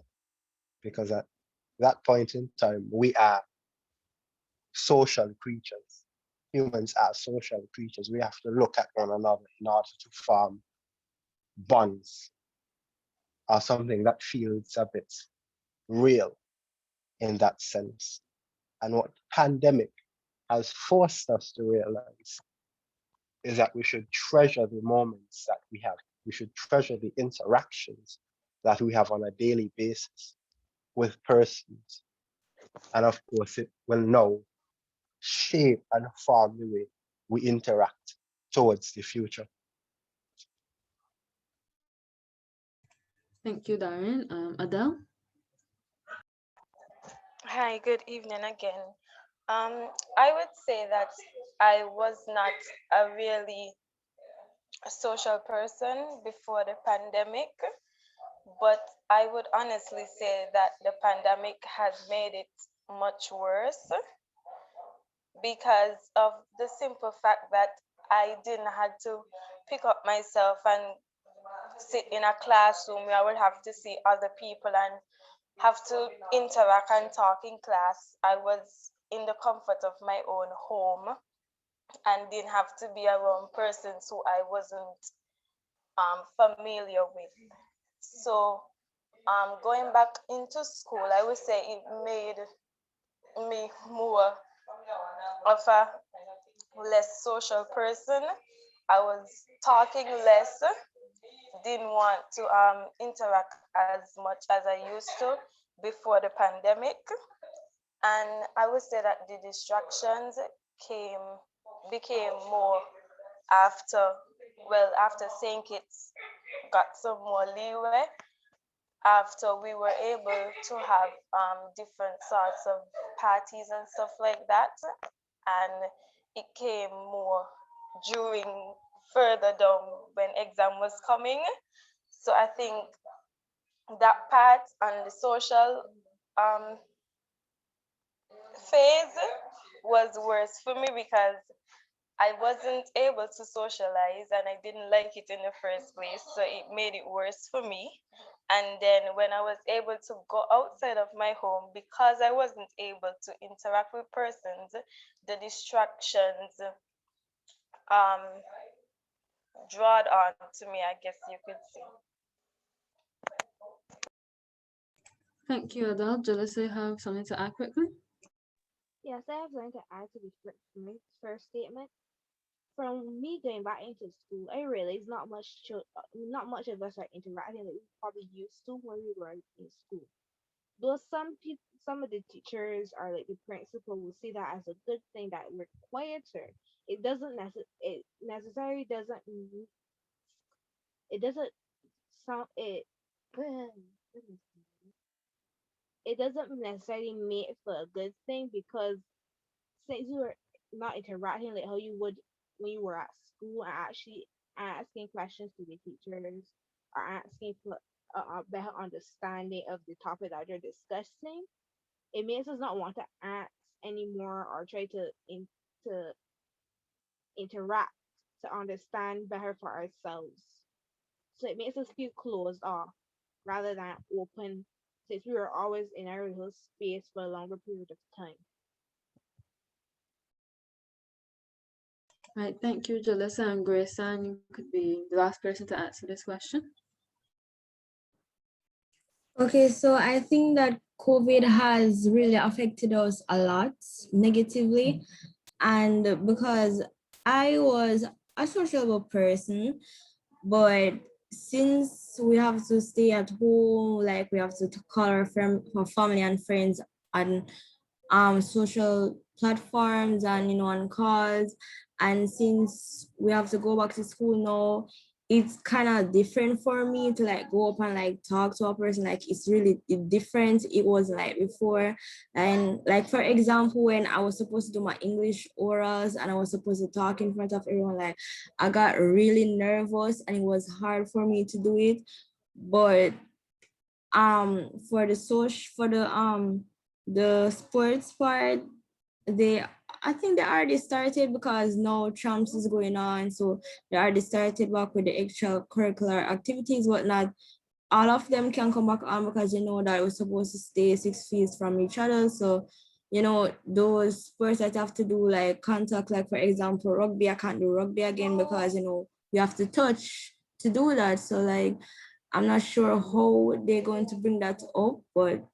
because at that point in time, we are social creatures. Humans are social creatures. We have to look at one another in order to form bonds or something that feels a bit real in that sense. And what pandemic has forced us to realize is that we should treasure the moments that we have. We should treasure the interactions that we have on a daily basis with persons. And of course, it will now shape and form the way we interact towards the future. Thank you, Darren. Adele? Hi, good evening again. I would say that I was not a really social person before the pandemic, but I would honestly say that the pandemic has made it much worse because of the simple fact that I didn't have to pick up myself and sit in a classroom where I would have to see other people and have to interact and talk in class. I was in the comfort of my own home and didn't have to be around persons who I wasn't familiar with. So going back into school, I would say it made me more of a less social person. I was talking less, didn't want to interact as much as I used to before the pandemic. And I would say that the distractions became more after, well, after St. Kitts got some more leeway, after we were able to have different sorts of parties and stuff like that. And it came more during further down when exam was coming. So I think that part on the social phase was worse for me because I wasn't able to socialize and I didn't like it in the first place. So it made it worse for me. And then when I was able to go outside of my home, because I wasn't able to interact with persons, the distractions drawed on to me, I guess you could say. Thank you, Adele. Jalissa, you have something to add quickly? Yes, I have something to add to this first statement. From me going back into school, I realized not much of us are interacting like we probably used to when we were in school. Though some people, some of the teachers or like the principal will see that as a good thing that we're quieter. It necessarily doesn't mean it doesn't sound it. It doesn't necessarily make it for a good thing because since you were not interacting like how you would when you were at school and actually asking questions to the teachers or asking for a better understanding of the topic that you're discussing, it makes us not want to ask anymore or try to interact to understand better for ourselves. So it makes us feel closed off rather than open since we were always in a rehearsal space for a longer period of time. Right, thank you, Jalissa and Grace, and you could be the last person to answer this question. Okay, so I think that COVID has really affected us a lot negatively. And because I was a sociable person, but since we have to stay at home, like we have to call our family and friends on social platforms and on calls, and since we have to go back to school now, it's kind of different for me to like go up and like talk to a person. Like it's really different. It was like before, and like for example, when I was supposed to do my English orals and I was supposed to talk in front of everyone, like I got really nervous and it was hard for me to do it. But for the sports part, I think they already started because now Trumps is going on, so they already started back with the extracurricular activities, but not all of them can come back on because that we're supposed to stay 6 feet from each other. So those sports that have to do like contact, like for example rugby, I can't do rugby again because you have to touch to do that. So like I'm not sure how they're going to bring that up, but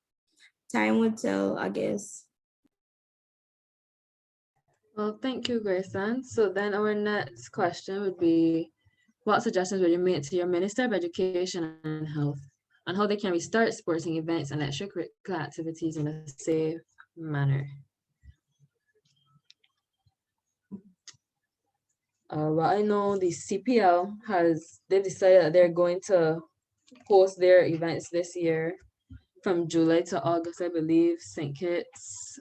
time will tell, I guess. Well, thank you, Grayson. So then our next question would be, what suggestions would you make to your Minister of Education and Health on how they can restart sporting events and extracurricular activities in a safe manner? Well, I know the CPL they've decided that they're going to host their events this year from July to August, I believe. St. Kitts,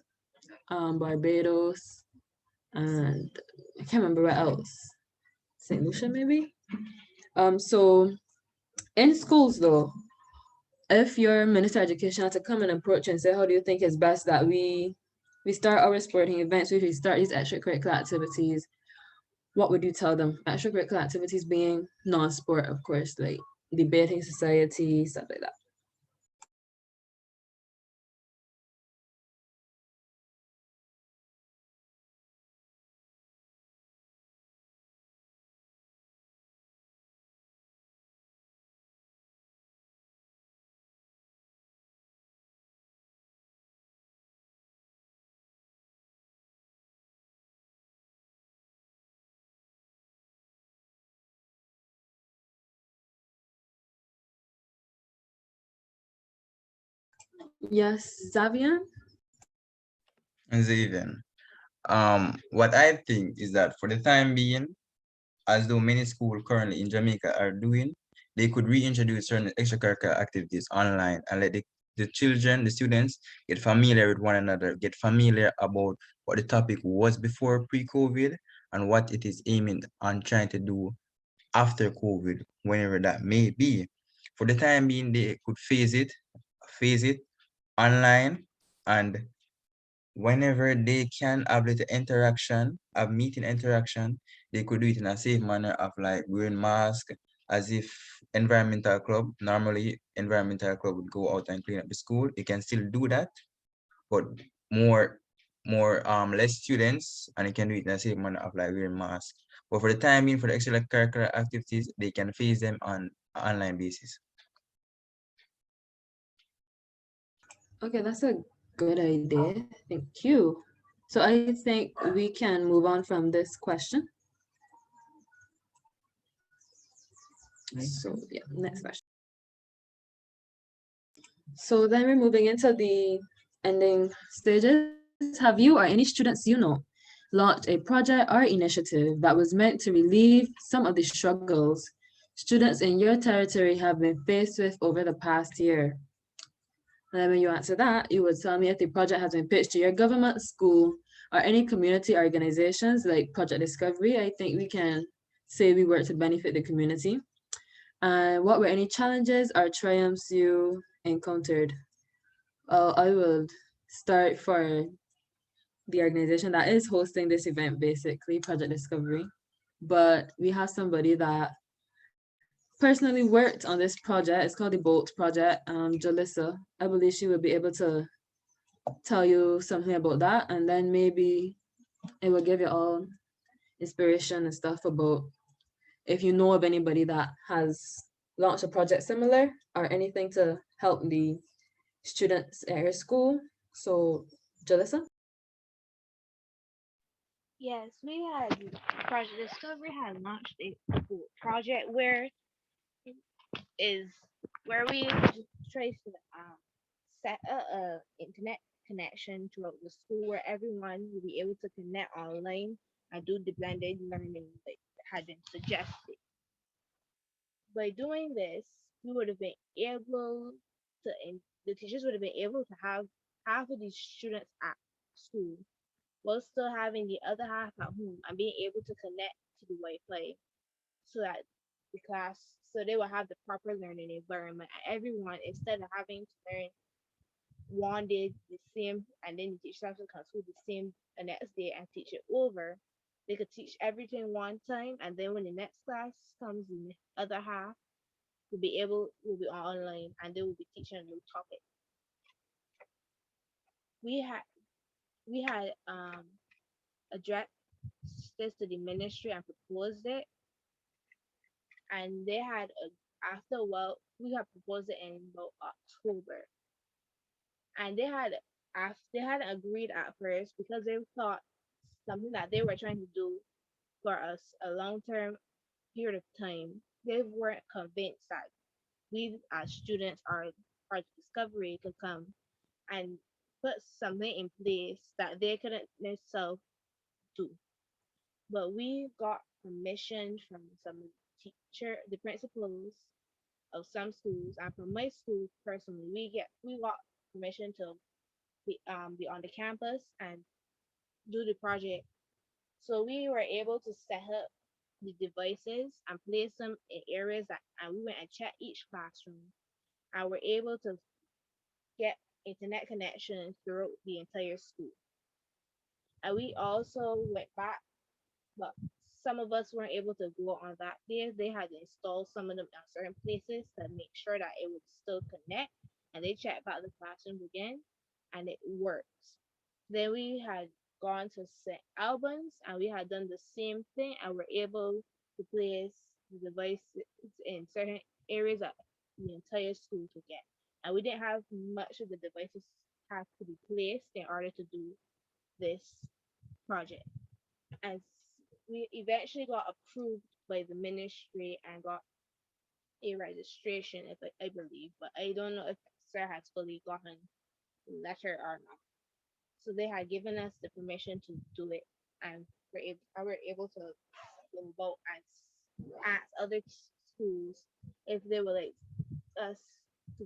Barbados, and I can't remember what else. St. Lucia, maybe? So in schools though, if your Minister of Education had to come and approach and say, how do you think it's best that we start our sporting events, we start these extracurricular activities, what would you tell them? Extracurricular activities being non-sport, of course, like debating society, stuff like that. Yes, Xavier? And even, what I think is that for the time being, as though many schools currently in Jamaica are doing, they could reintroduce certain extracurricular activities online and let the children, the students, get familiar with one another, get familiar about what the topic was before pre-COVID and what it is aiming on trying to do after COVID, whenever that may be. For the time being, they could phase it online, and whenever they can have little interaction, have meeting interaction, they could do it in a safe manner of like wearing mask, as if environmental club, normally environmental club would go out and clean up the school. They can still do that, but less students, and you can do it in a safe manner of like wearing mask. But for the time being, for the extracurricular activities, they can face them on an online basis. Okay, that's a good idea. Thank you. So I think we can move on from this question. So yeah, next question. So then we're moving into the ending stages. Have you or any students launched a project or initiative that was meant to relieve some of the struggles students in your territory have been faced with over the past year? And then when you answer that, you would tell me if the project has been pitched to your government, school, or any community organizations like Project Discovery. I think we can say we work to benefit the community. And what were any challenges or triumphs you encountered? I will start for the organization that is hosting this event, basically Project Discovery. But we have somebody that personally worked on this project. It's called the BOLT project. Jalissa, I believe she will be able to tell you something about that, and then maybe it will give you all inspiration and stuff about if you know of anybody that has launched a project similar or anything to help the students at your school. So, Jalissa? Yes, we had Project Discovery had launched a project where is where we try to set a internet connection throughout the school where everyone will be able to connect online and do the blended learning that had been suggested. By doing this, we would have been able to, the teachers would have been able to have half of these students at school while still having the other half at home and being able to connect to the Wi-Fi so that the class, so they will have the proper learning environment. And everyone, instead of having to learn one day the same and then the teacher has to come to the same the next day and teach it over, they could teach everything one time and then when the next class comes, the other half will be online and they will be teaching a new topic. We had we had addressed this to the ministry and proposed it, and they had after a while we had proposed it in about October, and they had agreed at first because they thought something that they were trying to do for us a long term period of time. They weren't convinced that we as students or discovery could come and put something in place that they couldn't themselves do. But we got permission from some the principals of some schools, and from my school personally, we got permission to be on the campus and do the project. So we were able to set up the devices and place them in areas that, and we went and checked each classroom, and were able to get internet connection throughout the entire school. And we also went back, but some of us weren't able to go on that day. They had to install some of them at certain places to make sure that it would still connect. And they checked out the classrooms again, and it works. Then we had gone to St. Albans, and we had done the same thing, and were able to place the devices in certain areas that the entire school could get. And we didn't have much of the devices have to be placed in order to do this project. And we eventually got approved by the ministry and got a registration, if I believe, but I don't know if Sir has fully gotten the letter or not. So they had given us the permission to do it, and I were able to vote and ask other schools if they would like us to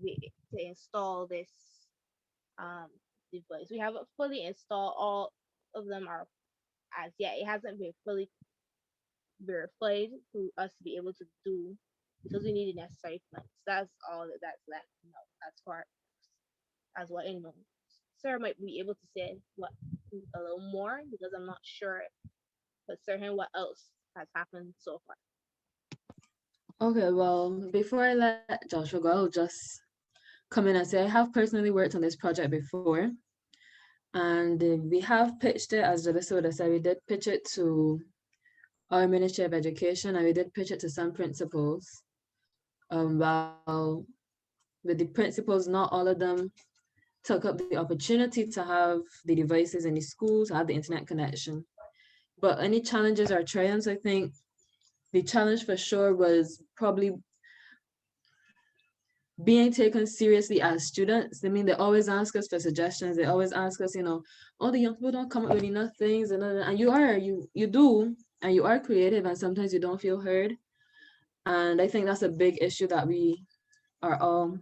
install this device. We haven't fully installed all of them are as yet. It hasn't been fully verified for us to be able to do because we need the necessary funds. That's all that's left. As far as what I know. Sir might be able to say what a little more because I'm not sure for certain what else has happened so far. Okay, well, before I let Joshua go, I'll just come in and say I have personally worked on this project before. And we have pitched it, as Jalissa would have said, we did pitch it to our Ministry of Education, and we did pitch it to some principals. Well, with the principals, not all of them took up the opportunity to have the devices in the schools, have the internet connection. But any challenges or triumphs, I think the challenge for sure was probably being taken seriously as students. I mean, they always ask us for suggestions. They always ask us, all the young people don't come up with enough things, and you do, and you are creative, and sometimes you don't feel heard. And I think that's a big issue that we are all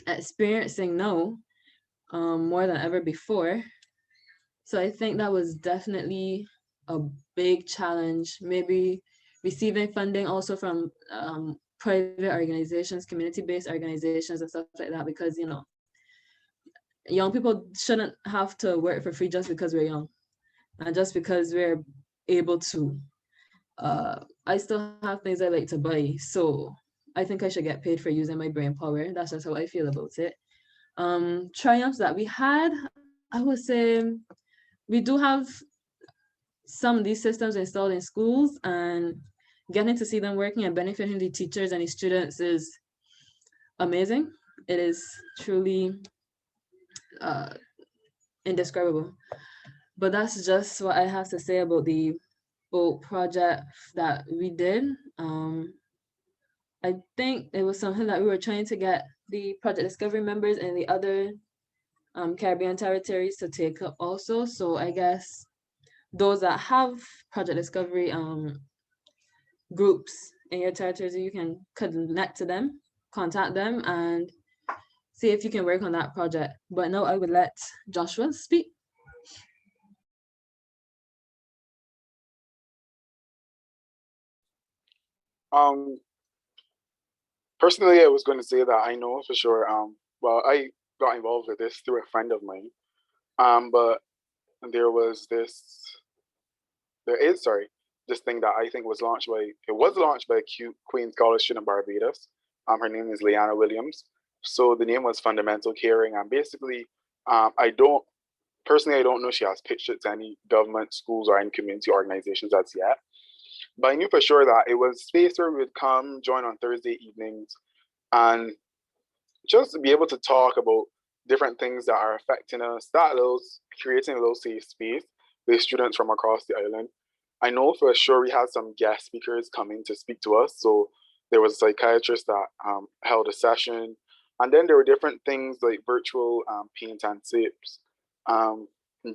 experiencing now, more than ever before. So I think that was definitely a big challenge. Maybe receiving funding also from private organizations, community-based organizations and stuff like that, because young people shouldn't have to work for free just because we're young and just because we're able to. I still have things I like to buy, so I think I should get paid for using my brain power. That's just how I feel about it. Triumphs that we had, I would say we do have some of these systems installed in schools, and getting to see them working and benefiting the teachers and the students is amazing. It is truly indescribable. But that's just what I have to say about the boat project that we did. I think it was something that we were trying to get the Project Discovery members and the other Caribbean territories to take up also. So I guess those that have Project Discovery groups in your territories, you can connect to them, contact them, and see if you can work on that project. But now I would let Joshua speak. Personally, I was going to say that I know for sure. Well, I got involved with this through a friend of mine. But there was this, there is, sorry, this thing that I think was launched by, it was launched by Queen's College student Barbados. Her name is Leanna Williams. So the name was Fundamental Caring. And basically, I don't know she has pitched it to any government, schools, or any community organizations as yet. But I knew for sure that it was a space where we would come, join on Thursday evenings, and just be able to talk about different things that are affecting us, creating a little safe space with students from across the island. I know for sure we had some guest speakers coming to speak to us. So there was a psychiatrist that held a session. And then there were different things like virtual paint and sips,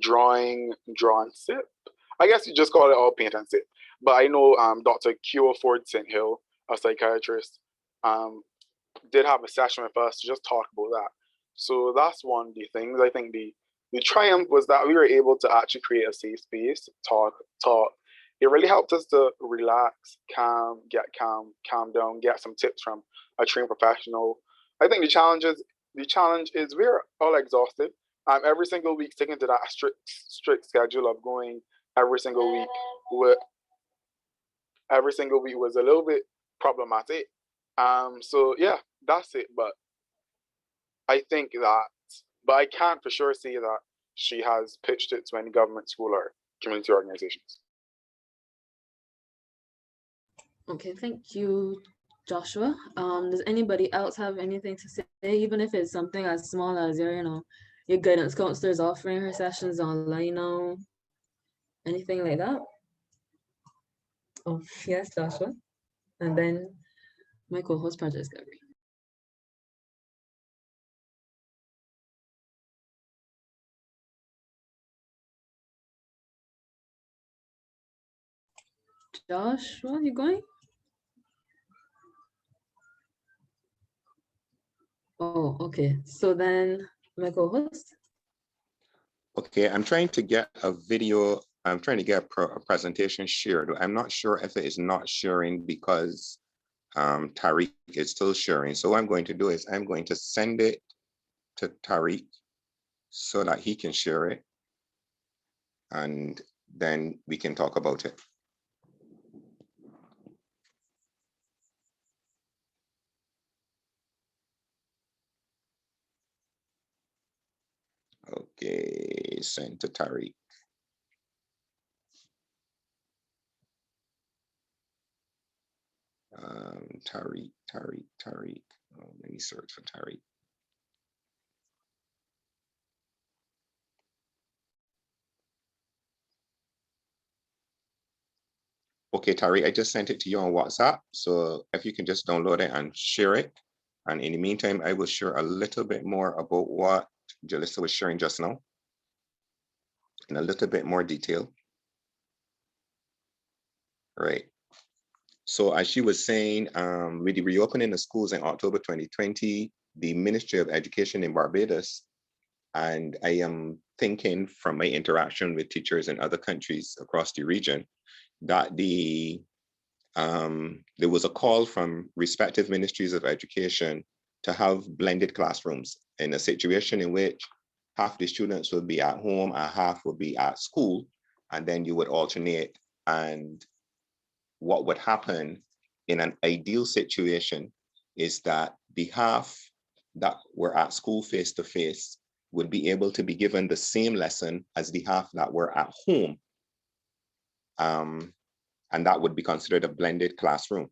draw and sip. I guess you just call it all paint and sip. But I know Dr. Keo Ford St. Hill, a psychiatrist, did have a session with us to just talk about that. So that's one of the things. I think the triumph was that we were able to actually create a safe space, talk. It really helped us to relax, calm down, get some tips from a trained professional. I think the challenge is we're all exhausted. Every single week sticking to that strict schedule of going every single week was a little bit problematic. So yeah, that's it. But I think that, but I can't for sure say that she has pitched it to any government, school, or community organizations. Okay, thank you, Joshua. Does anybody else have anything to say, even if it's something as small as your guidance counselor is offering her sessions online now, anything like that? Oh, yes, Joshua. And then my co-host, Project Discovery. Joshua, you going? Oh, okay. So then my co-host. Okay, I'm trying to get a video. I'm trying to get a presentation shared. I'm not sure if it is not sharing because Tariq is still sharing. So what I'm going to do is I'm going to send it to Tariq so that he can share it. And then we can talk about it. Okay, send to Tariq. Tariq. Oh, let me search for Tariq. Okay, Tariq, I just sent it to you on WhatsApp. So if you can just download it and share it. And in the meantime, I will share a little bit more about what Jalissa was sharing just now in a little bit more detail. Right. So as she was saying, with the reopening of schools in October 2020, the Ministry of Education in Barbados, and I am thinking from my interaction with teachers in other countries across the region, that there was a call from respective ministries of education to have blended classrooms in a situation in which half the students would be at home and half would be at school, and then you would alternate. And what would happen in an ideal situation is that the half that were at school face-to-face would be able to be given the same lesson as the half that were at home. And that would be considered a blended classroom.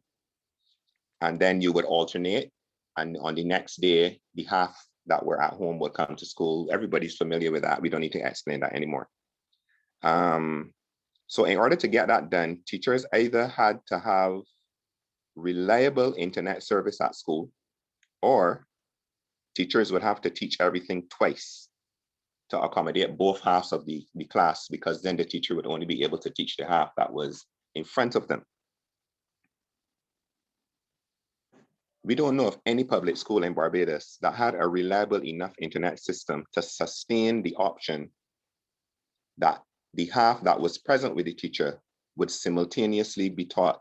And then you would alternate, and on the next day, the half that were at home would come to school. Everybody's familiar with that. We don't need to explain that anymore. So in order to get that done, teachers either had to have reliable internet service at school, or teachers would have to teach everything twice to accommodate both halves of the class, because then the teacher would only be able to teach the half that was in front of them. We don't know of any public school in Barbados that had a reliable enough internet system to sustain the option that the half that was present with the teacher would simultaneously be taught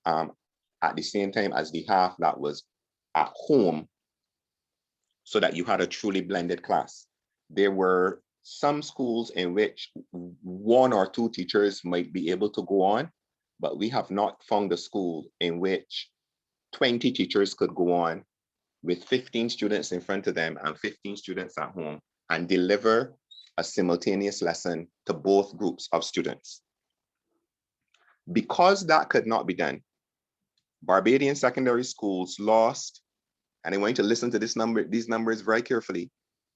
at the same time as the half that was at home, so that you had a truly blended class. There were some schools in which 1 or 2 teachers might be able to go on, but we have not found a school in which 20 teachers could go on with 15 students in front of them and 15 students at home and deliver a simultaneous lesson to both groups of students. Because that could not be done, Barbadian secondary schools lost, and I want you to listen to these numbers very carefully,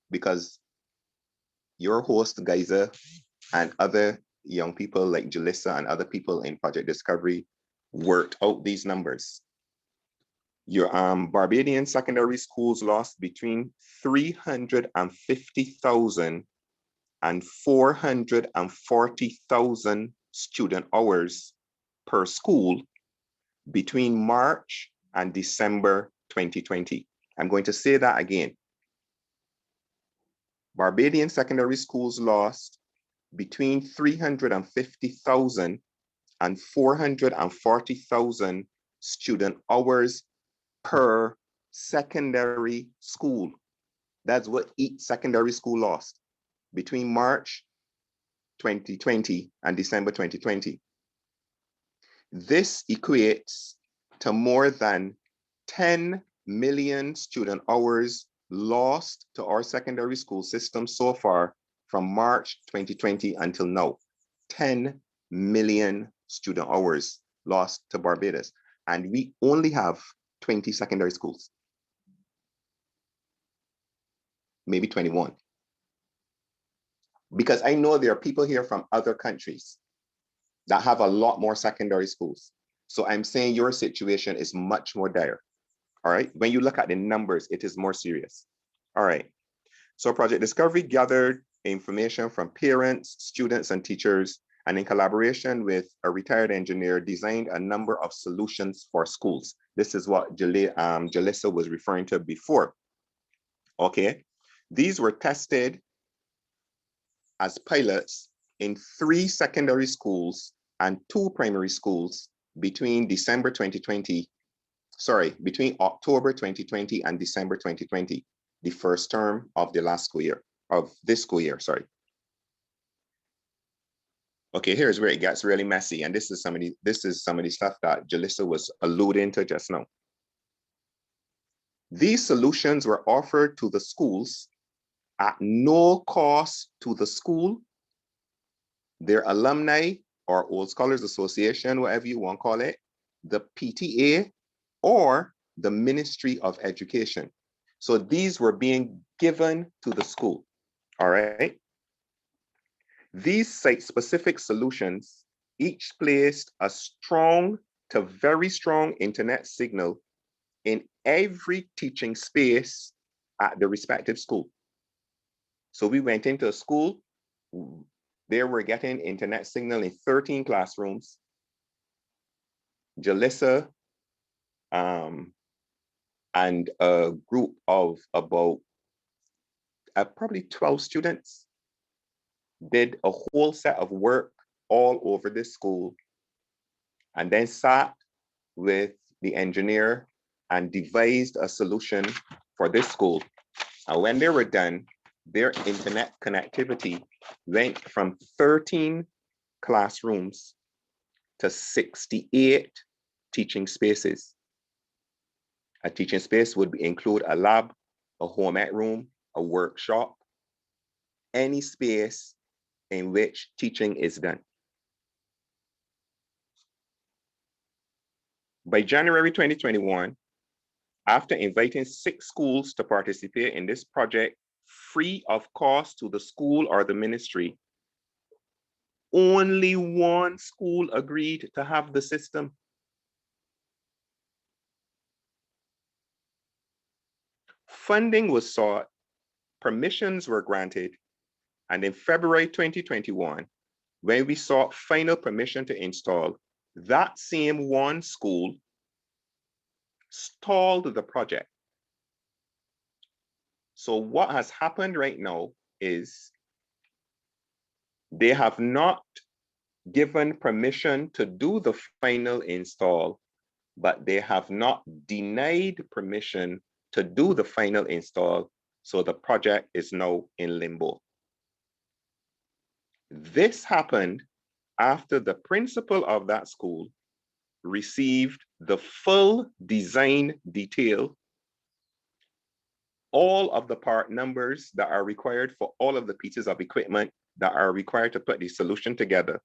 because your host, Geyser, and other young people like Jalissa and other people in Project Discovery worked out these numbers. Your Barbadian secondary schools lost between 350,000 and 440,000 student hours per school between March and December 2020. I'm going to say that again. Barbadian secondary schools lost between 350,000 and 440,000 student hours per secondary school. That's what each secondary school lost between March 2020 and December 2020. This equates to more than 10 million student hours lost to our secondary school system so far from March 2020 until now. 10 million student hours lost to Barbados. And we only have 20 secondary schools. Maybe 21. Because I know there are people here from other countries that have a lot more secondary schools. So I'm saying your situation is much more dire. All right, when you look at the numbers, it is more serious. All right, so Project Discovery gathered information from parents, students, and teachers, and in collaboration with a retired engineer, designed a number of solutions for schools. This is what Jalissa was referring to before. Okay, these were tested as pilots in 3 secondary schools and 2 primary schools between October 2020 and December 2020, the first term of the last school year, of this school year, sorry. Okay, here's where it gets really messy. And this is some of the stuff that Jalissa was alluding to just now. These solutions were offered to the schools at no cost to the school, their alumni or Old Scholars Association, whatever you want to call it, the PTA, or the Ministry of Education. So these were being given to the school, all right? These site-specific solutions each placed a strong to very strong internet signal in every teaching space at the respective school. So we went into a school, they were getting internet signal in 13 classrooms. Jalissa and a group of about probably 12 students did a whole set of work all over this school, and then sat with the engineer and devised a solution for this school. And when they were done, their internet connectivity went from 13 classrooms to 68 teaching spaces. A teaching space would include a lab, a home ec room, a workshop, any space in which teaching is done. By January 2021, after inviting 6 schools to participate in this project free of cost to the school or the ministry, only 1 school agreed to have the system. Funding was sought, permissions were granted, and in February 2021, when we sought final permission to install, that same 1 school stalled the project. So what has happened right now is they have not given permission to do the final install, but they have not denied permission to do the final install. So the project is now in limbo. This happened after the principal of that school received the full design detail, all of the part numbers that are required for all of the pieces of equipment that are required to put the solution together,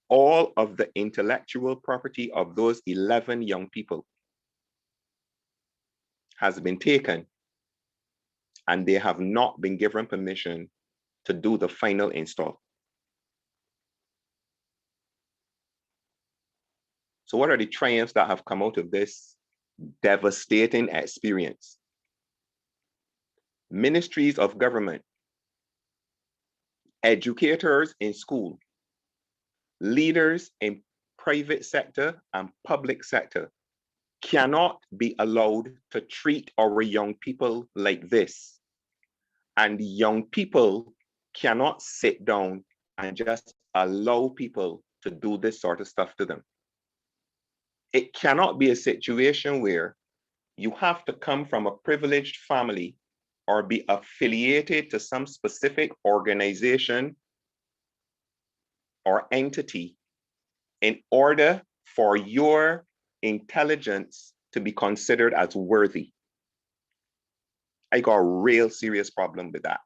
all of the intellectual property of those 11 young people has been taken, and they have not been given permission to do the final install. So what are the triumphs that have come out of this devastating experience? Ministries of government, educators in school, leaders in private sector and public sector cannot be allowed to treat our young people like this. And young people cannot sit down and just allow people to do this sort of stuff to them. It cannot be a situation where you have to come from a privileged family or be affiliated to some specific organization or entity in order for your intelligence to be considered as worthy. I got a real serious problem with that.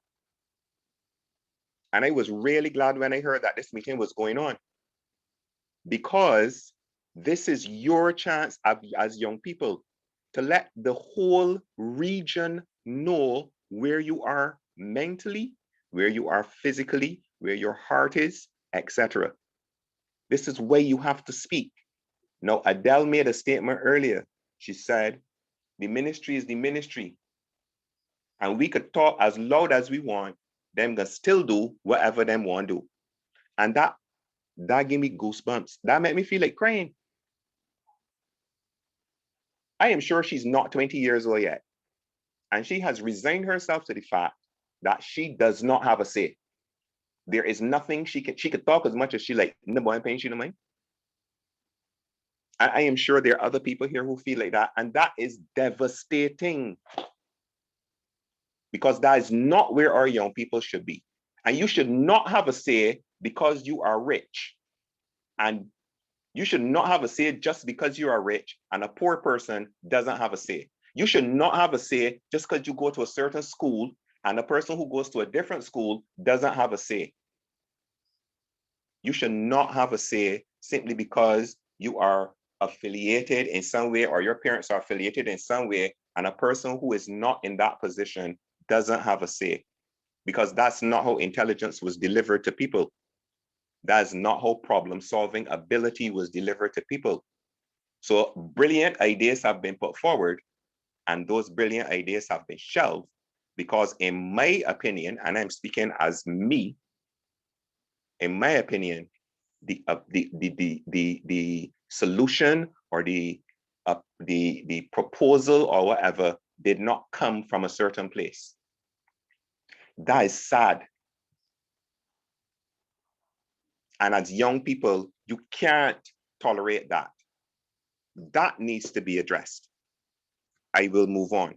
And I was really glad when I heard that this meeting was going on, because this is your chance as young people to let the whole region know where you are mentally, where you are physically, where your heart is, etc. This is where you have to speak. Now, Adele made a statement earlier. She said, the ministry is the ministry. And we could talk as loud as we want, them gonna still do whatever them want to do. And that gave me goosebumps. That made me feel like crying. I am sure she's not 20 years old yet. And she has resigned herself to the fact that she does not have a say. There is nothing she could talk as much as she like, no boy, I'm paying you no money. And I am sure there are other people here who feel like that. And that is devastating, because that is not where our young people should be. And you should not have a say because you are rich. And you should not have a say just because you are rich and a poor person doesn't have a say. You should not have a say just because you go to a certain school and a person who goes to a different school doesn't have a say. You should not have a say simply because you are affiliated in some way or your parents are affiliated in some way, and a person who is not in that position doesn't have a say, because that's not how intelligence was delivered to people. That's not how problem-solving ability was delivered to people. So brilliant ideas have been put forward, and those brilliant ideas have been shelved because, in my opinion, and I'm speaking as me, in my opinion, the solution or the proposal or whatever did not come from a certain place. That is sad. And as young people, you can't tolerate that. That needs to be addressed. I will move on.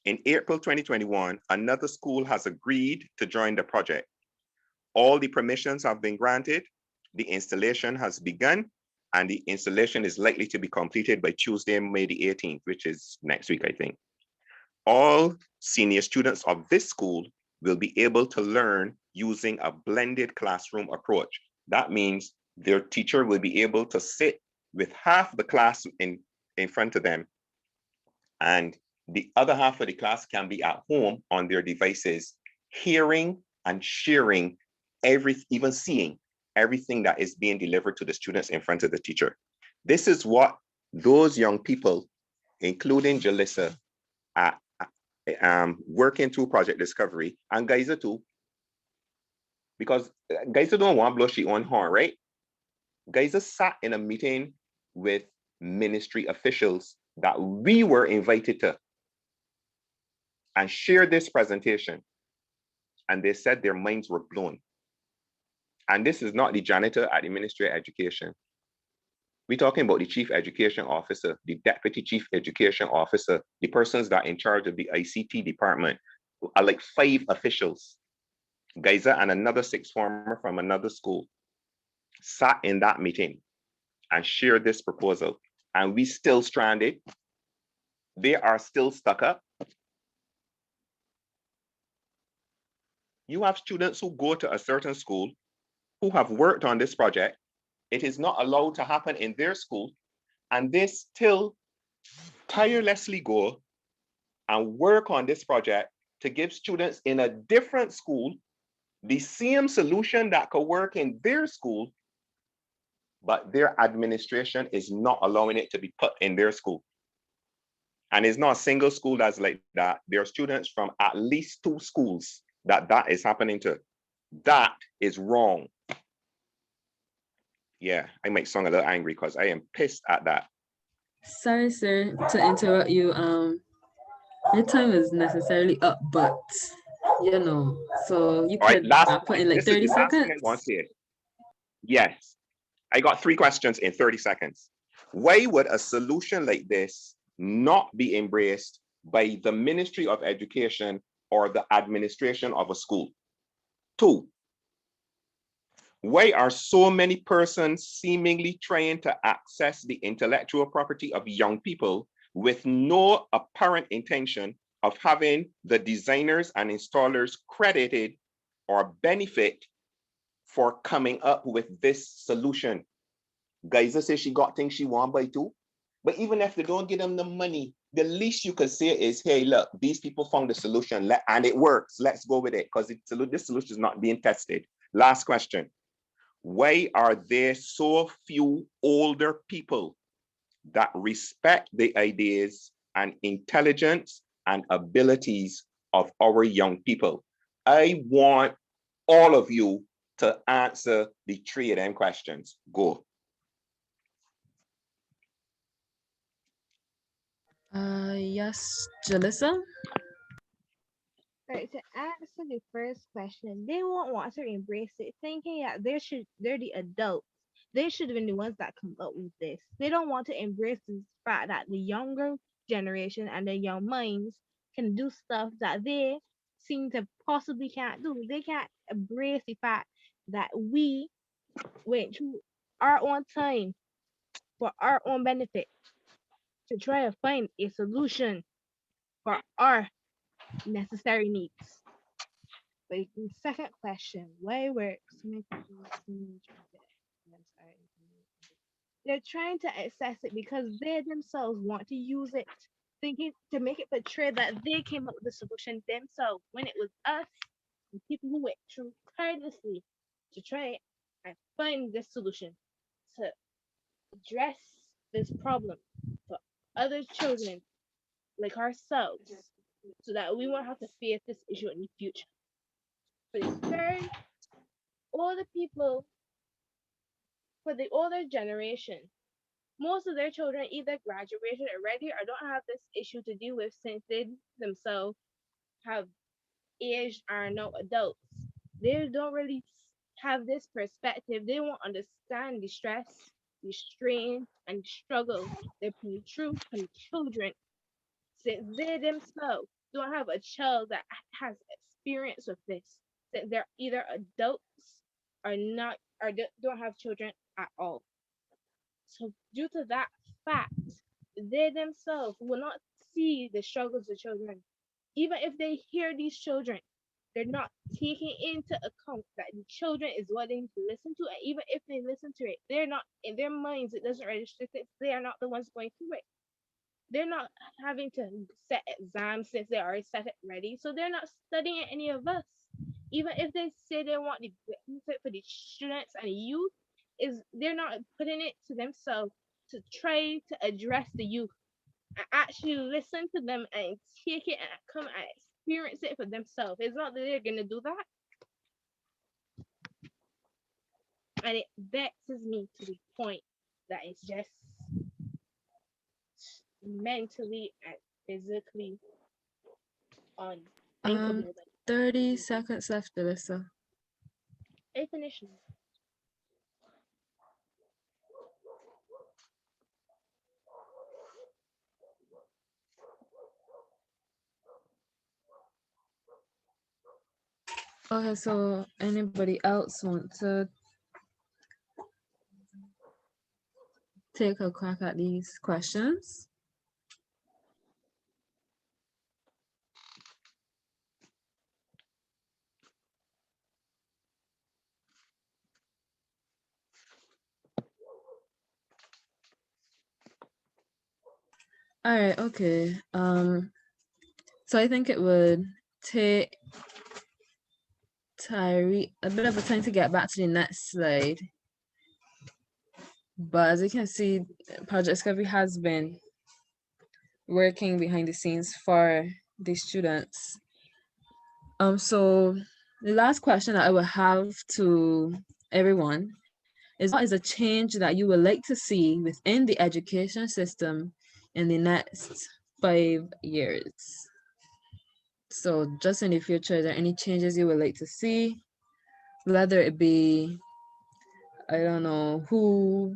In April 2021, another school has agreed to join the project. All the permissions have been granted, the installation has begun, and the installation is likely to be completed by Tuesday, May the 18th, which is next week, I think. All senior students of this school will be able to learn using a blended classroom approach. That means their teacher will be able to sit with half the class in front of them, and the other half of the class can be at home on their devices, hearing and sharing even seeing everything that is being delivered to the students in front of the teacher. This is what those young people, including Jalissa, are working through Project Discovery, and Geyser too, because Geyser don't want to blow she on horn, right? Geyser sat in a meeting with ministry officials that we were invited to and shared this presentation, and they said their minds were blown. And this is not the janitor at the Ministry of Education. We're talking about the chief education officer, the deputy chief education officer, the persons that are in charge of the ICT department, are like 5 officials. Geyser and another 6th former from another school sat in that meeting and shared this proposal, and we still stranded. They are still stuck up. You have students who go to a certain school who have worked on this project. It is not allowed to happen in their school, and they still tirelessly go and work on this project to give students in a different school the same solution that could work in their school, but their administration is not allowing it to be put in their school. And it's not a single school that's like that. There are students from at least 2 schools that is happening to. That is wrong. Yeah, I might sound a little angry because I am pissed at that. Sorry, sir, to interrupt you. Your time is necessarily up, but you know, so you could put in like 30 seconds. I want to say. Yes, I got 3 questions in 30 seconds. Why would a solution like this not be embraced by the Ministry of Education or the administration of a school? 2, why are so many persons seemingly trying to access the intellectual property of young people with no apparent intention of having the designers and installers credited or benefit for coming up with this solution? Geyser says she got things she want by 2, but even if they don't give them the money, the least you could say is, hey, look, these people found the solution and it works. Let's go with it, because this solution is not being tested. Last question. Why are there so few older people that respect the ideas and intelligence and abilities of our young people? I want all of you to answer the 3 of them questions. Go. Yes, Jalissa. Right, to answer the first question, they won't want to embrace it, thinking that they're the adults. They should have been the ones that come up with this. They don't want to embrace the fact that the younger generation and the young minds can do stuff that they seem to possibly can't do. They can't embrace the fact that we went through our own time for our own benefit to try to find a solution for our necessary needs. But the second question, why works? They're trying to access it because they themselves want to use it, thinking to make it portray that they came up with the solution themselves when it was us, the people who went through tirelessly to try and find this solution to address this problem for other children like ourselves, so that we won't have to face this issue in the future. For the third, older people, for the older generation, most of their children either graduated already or don't have this issue to deal with since they themselves have aged are now adults. They don't really have this perspective. They won't understand the stress, the strain, and the struggle they're putting through from children, since they themselves don't have a child that has experience with this. Since they're either adults or not, or don't have children at all. So due to that fact, they themselves will not see the struggles of children. Even if they hear these children, they're not taking into account that the children is what they need to listen to. And even if they listen to it, they're not in their minds, it doesn't register. They are not the ones going through it. They're not having to set exams since they already set it ready. So they're not studying any of us. Even if they say they want the benefit for the students and the youth, is they're not putting it to themselves to try to address the youth and actually listen to them and take it and come and experience it for themselves. It's not that they're gonna do that. And it vexes me to the point that it's just mentally and physically unthinkable. 30 seconds left, Alyssa. I finished now. Okay, so anybody else want to take a crack at these questions? All right, okay. So I think it would take Tyree a bit of a time to get back to the next slide. But as you can see, Project Discovery has been working behind the scenes for the students. So the last question that I would have to everyone is, what is a change that you would like to see within the education system in the next 5 years? So just in the future, are there any changes you would like to see? Whether it be, I don't know, who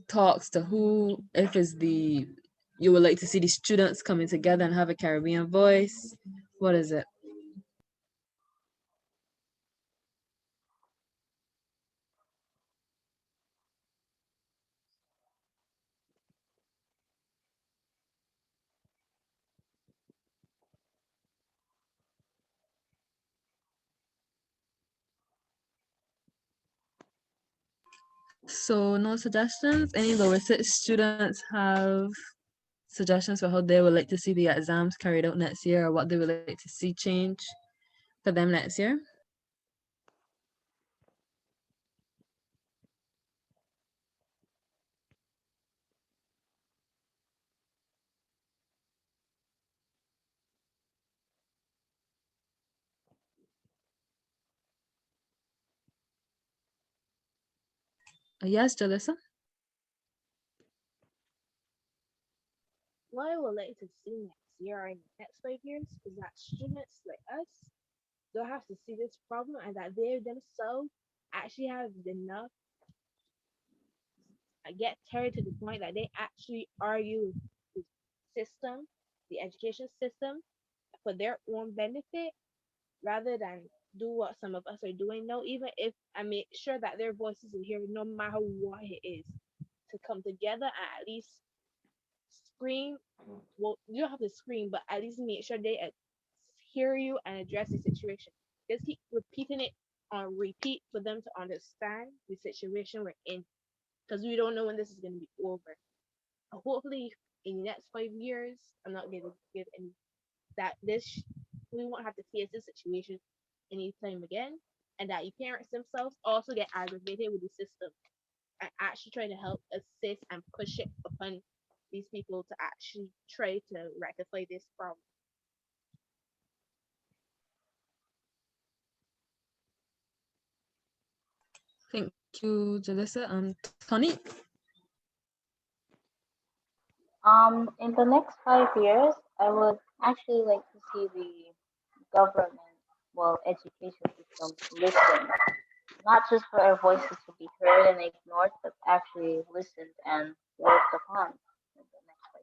talks to who, if it's you would like to see the students coming together and have a Caribbean voice. What is it? So no suggestions? Any lower six students have suggestions for how they would like to see the exams carried out next year, or what they would like to see change for them next year? Yes, Jalissa? What I would like to see next year or in the next 5 years is that students like us don't have to see this problem and that they themselves actually have enough get carried to the point that they actually argue the system, the education system, for their own benefit rather than do what some of us are doing now, even if I make sure that their voices are heard no matter what it is, to come together and at least scream. Well, you don't have to scream, but at least make sure they hear you and address the situation. Just keep repeating it on repeat for them to understand the situation we're in, because we don't know when this is going to be over. Hopefully, in the next 5 years, I'm not going to give any that this we won't have to face this situation anytime again, and that your parents themselves also get aggravated with the system and actually try to help assist and push it upon these people to actually try to rectify this problem. Thank you, Jalissa. Tony? In the next 5 years, I would actually like to see the government, well, education system listen, not just for our voices to be heard and ignored, but actually listened and worked upon in the next 5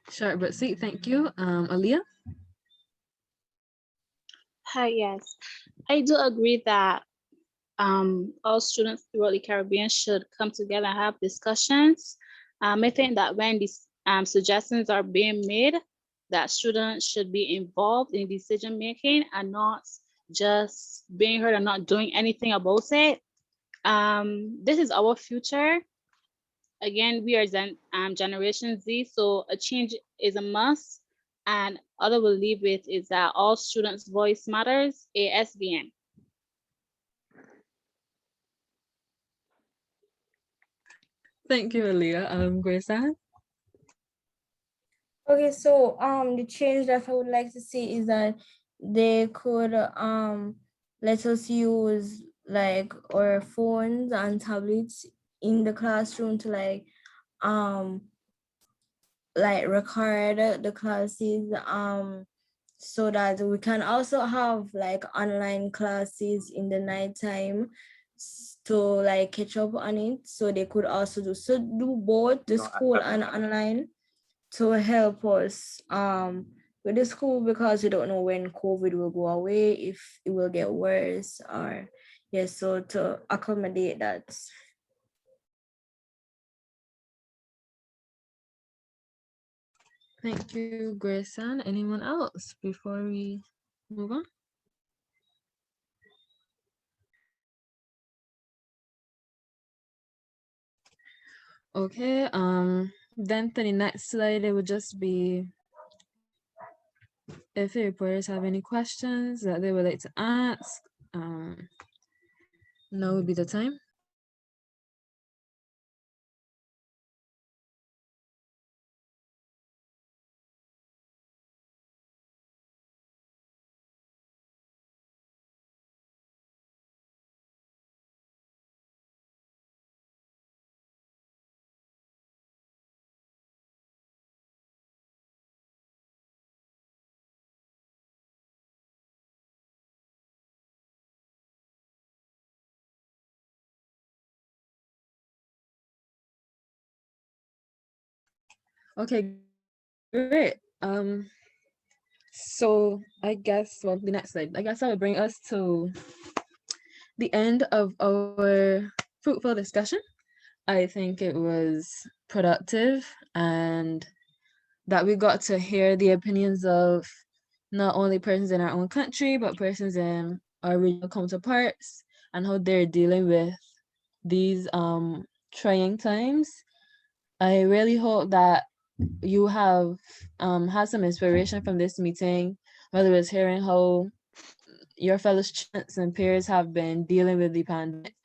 years. Short but sweet, thank you. Aaliyah? Hi, yes. I do agree that all students throughout the Caribbean should come together and have discussions. I think that when these suggestions are being made, that students should be involved in decision making and not just being heard and not doing anything about it. This is our future. Again, we are Generation Z, so a change is a must. And other will leave with is that all students' voice matters, ASBN. Thank you, Aaliyah. Grace Ann? Okay, so the change that I would like to see is that they could let us use like our phones and tablets in the classroom to like record the classes so that we can also have like online classes in the nighttime to like catch up on it. So they could also do both the school and online to help us with the school, because we don't know when COVID will go away, if it will get worse, or yes, so to accommodate that. Thank you, Grace Ann. Anyone else before we move on? Okay, then to the next slide, it would just be if the reporters have any questions that they would like to ask. Now would be the time. Okay, great. So I guess, well, the next slide, I guess I would bring us to the end of our fruitful discussion. I think it was productive and that we got to hear the opinions of not only persons in our own country, but persons in our regional counterparts and how they're dealing with these trying times. I really hope that you have had some inspiration from this meeting, whether it's hearing how your fellow students and peers have been dealing with the pandemic.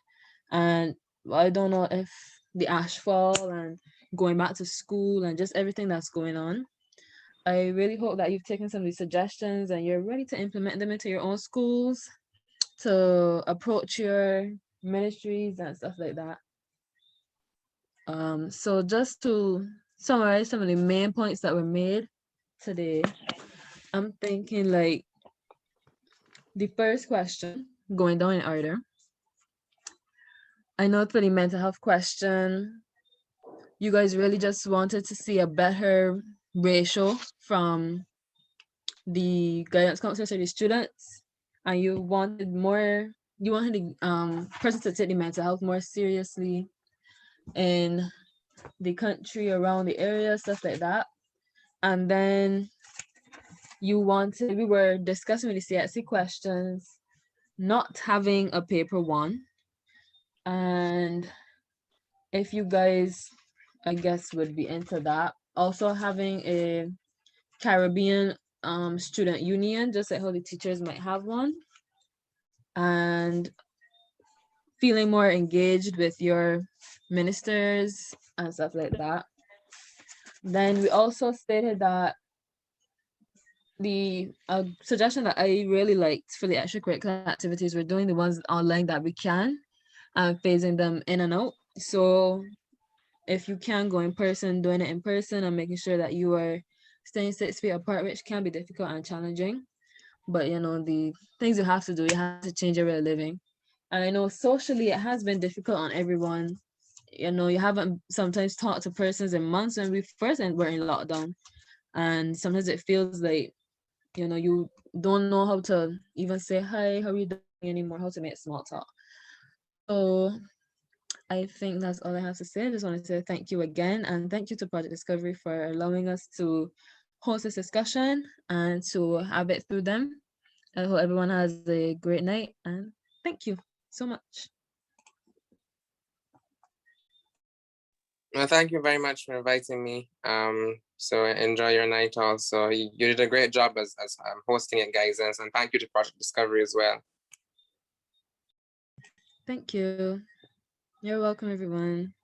And I don't know if the ashfall and going back to school and just everything that's going on. I really hope that you've taken some of these suggestions and you're ready to implement them into your own schools, to approach your ministries and stuff like that. So just to summarize some of the main points that were made today, I'm thinking like the first question, going down in order. I know for the mental health question, you guys really just wanted to see a better ratio from the guidance counselors to the students, and you wanted the person to take the mental health more seriously in the country, around the area, stuff like that. And then we were discussing with the CXC questions, not having a paper one. And if you guys, I guess, would be into that, also having a Caribbean student union, just like how the teachers might have one, and feeling more engaged with your ministers and stuff like that. Then we also stated that the suggestion that I really liked for the extracurricular activities, we're doing the ones online that we can and phasing them in and out. So if you can go in person, doing it in person and making sure that you are staying 6 feet apart, which can be difficult and challenging. But you know, the things you have to do, you have to change your way of living. And I know socially it has been difficult on everyone. You know, you haven't sometimes talked to persons in months when we first were in lockdown. And sometimes it feels like, you know, you don't know how to even say hi, how are you doing anymore, how to make small talk. So I think that's all I have to say. I just wanted to thank you again, and thank you to Project Discovery for allowing us to host this discussion and to have it through them. I hope everyone has a great night, and thank you so much. Well, thank you very much for inviting me. So enjoy your night also. You did a great job as hosting it, guys, and thank you to Project Discovery as well. Thank you. You're welcome, everyone.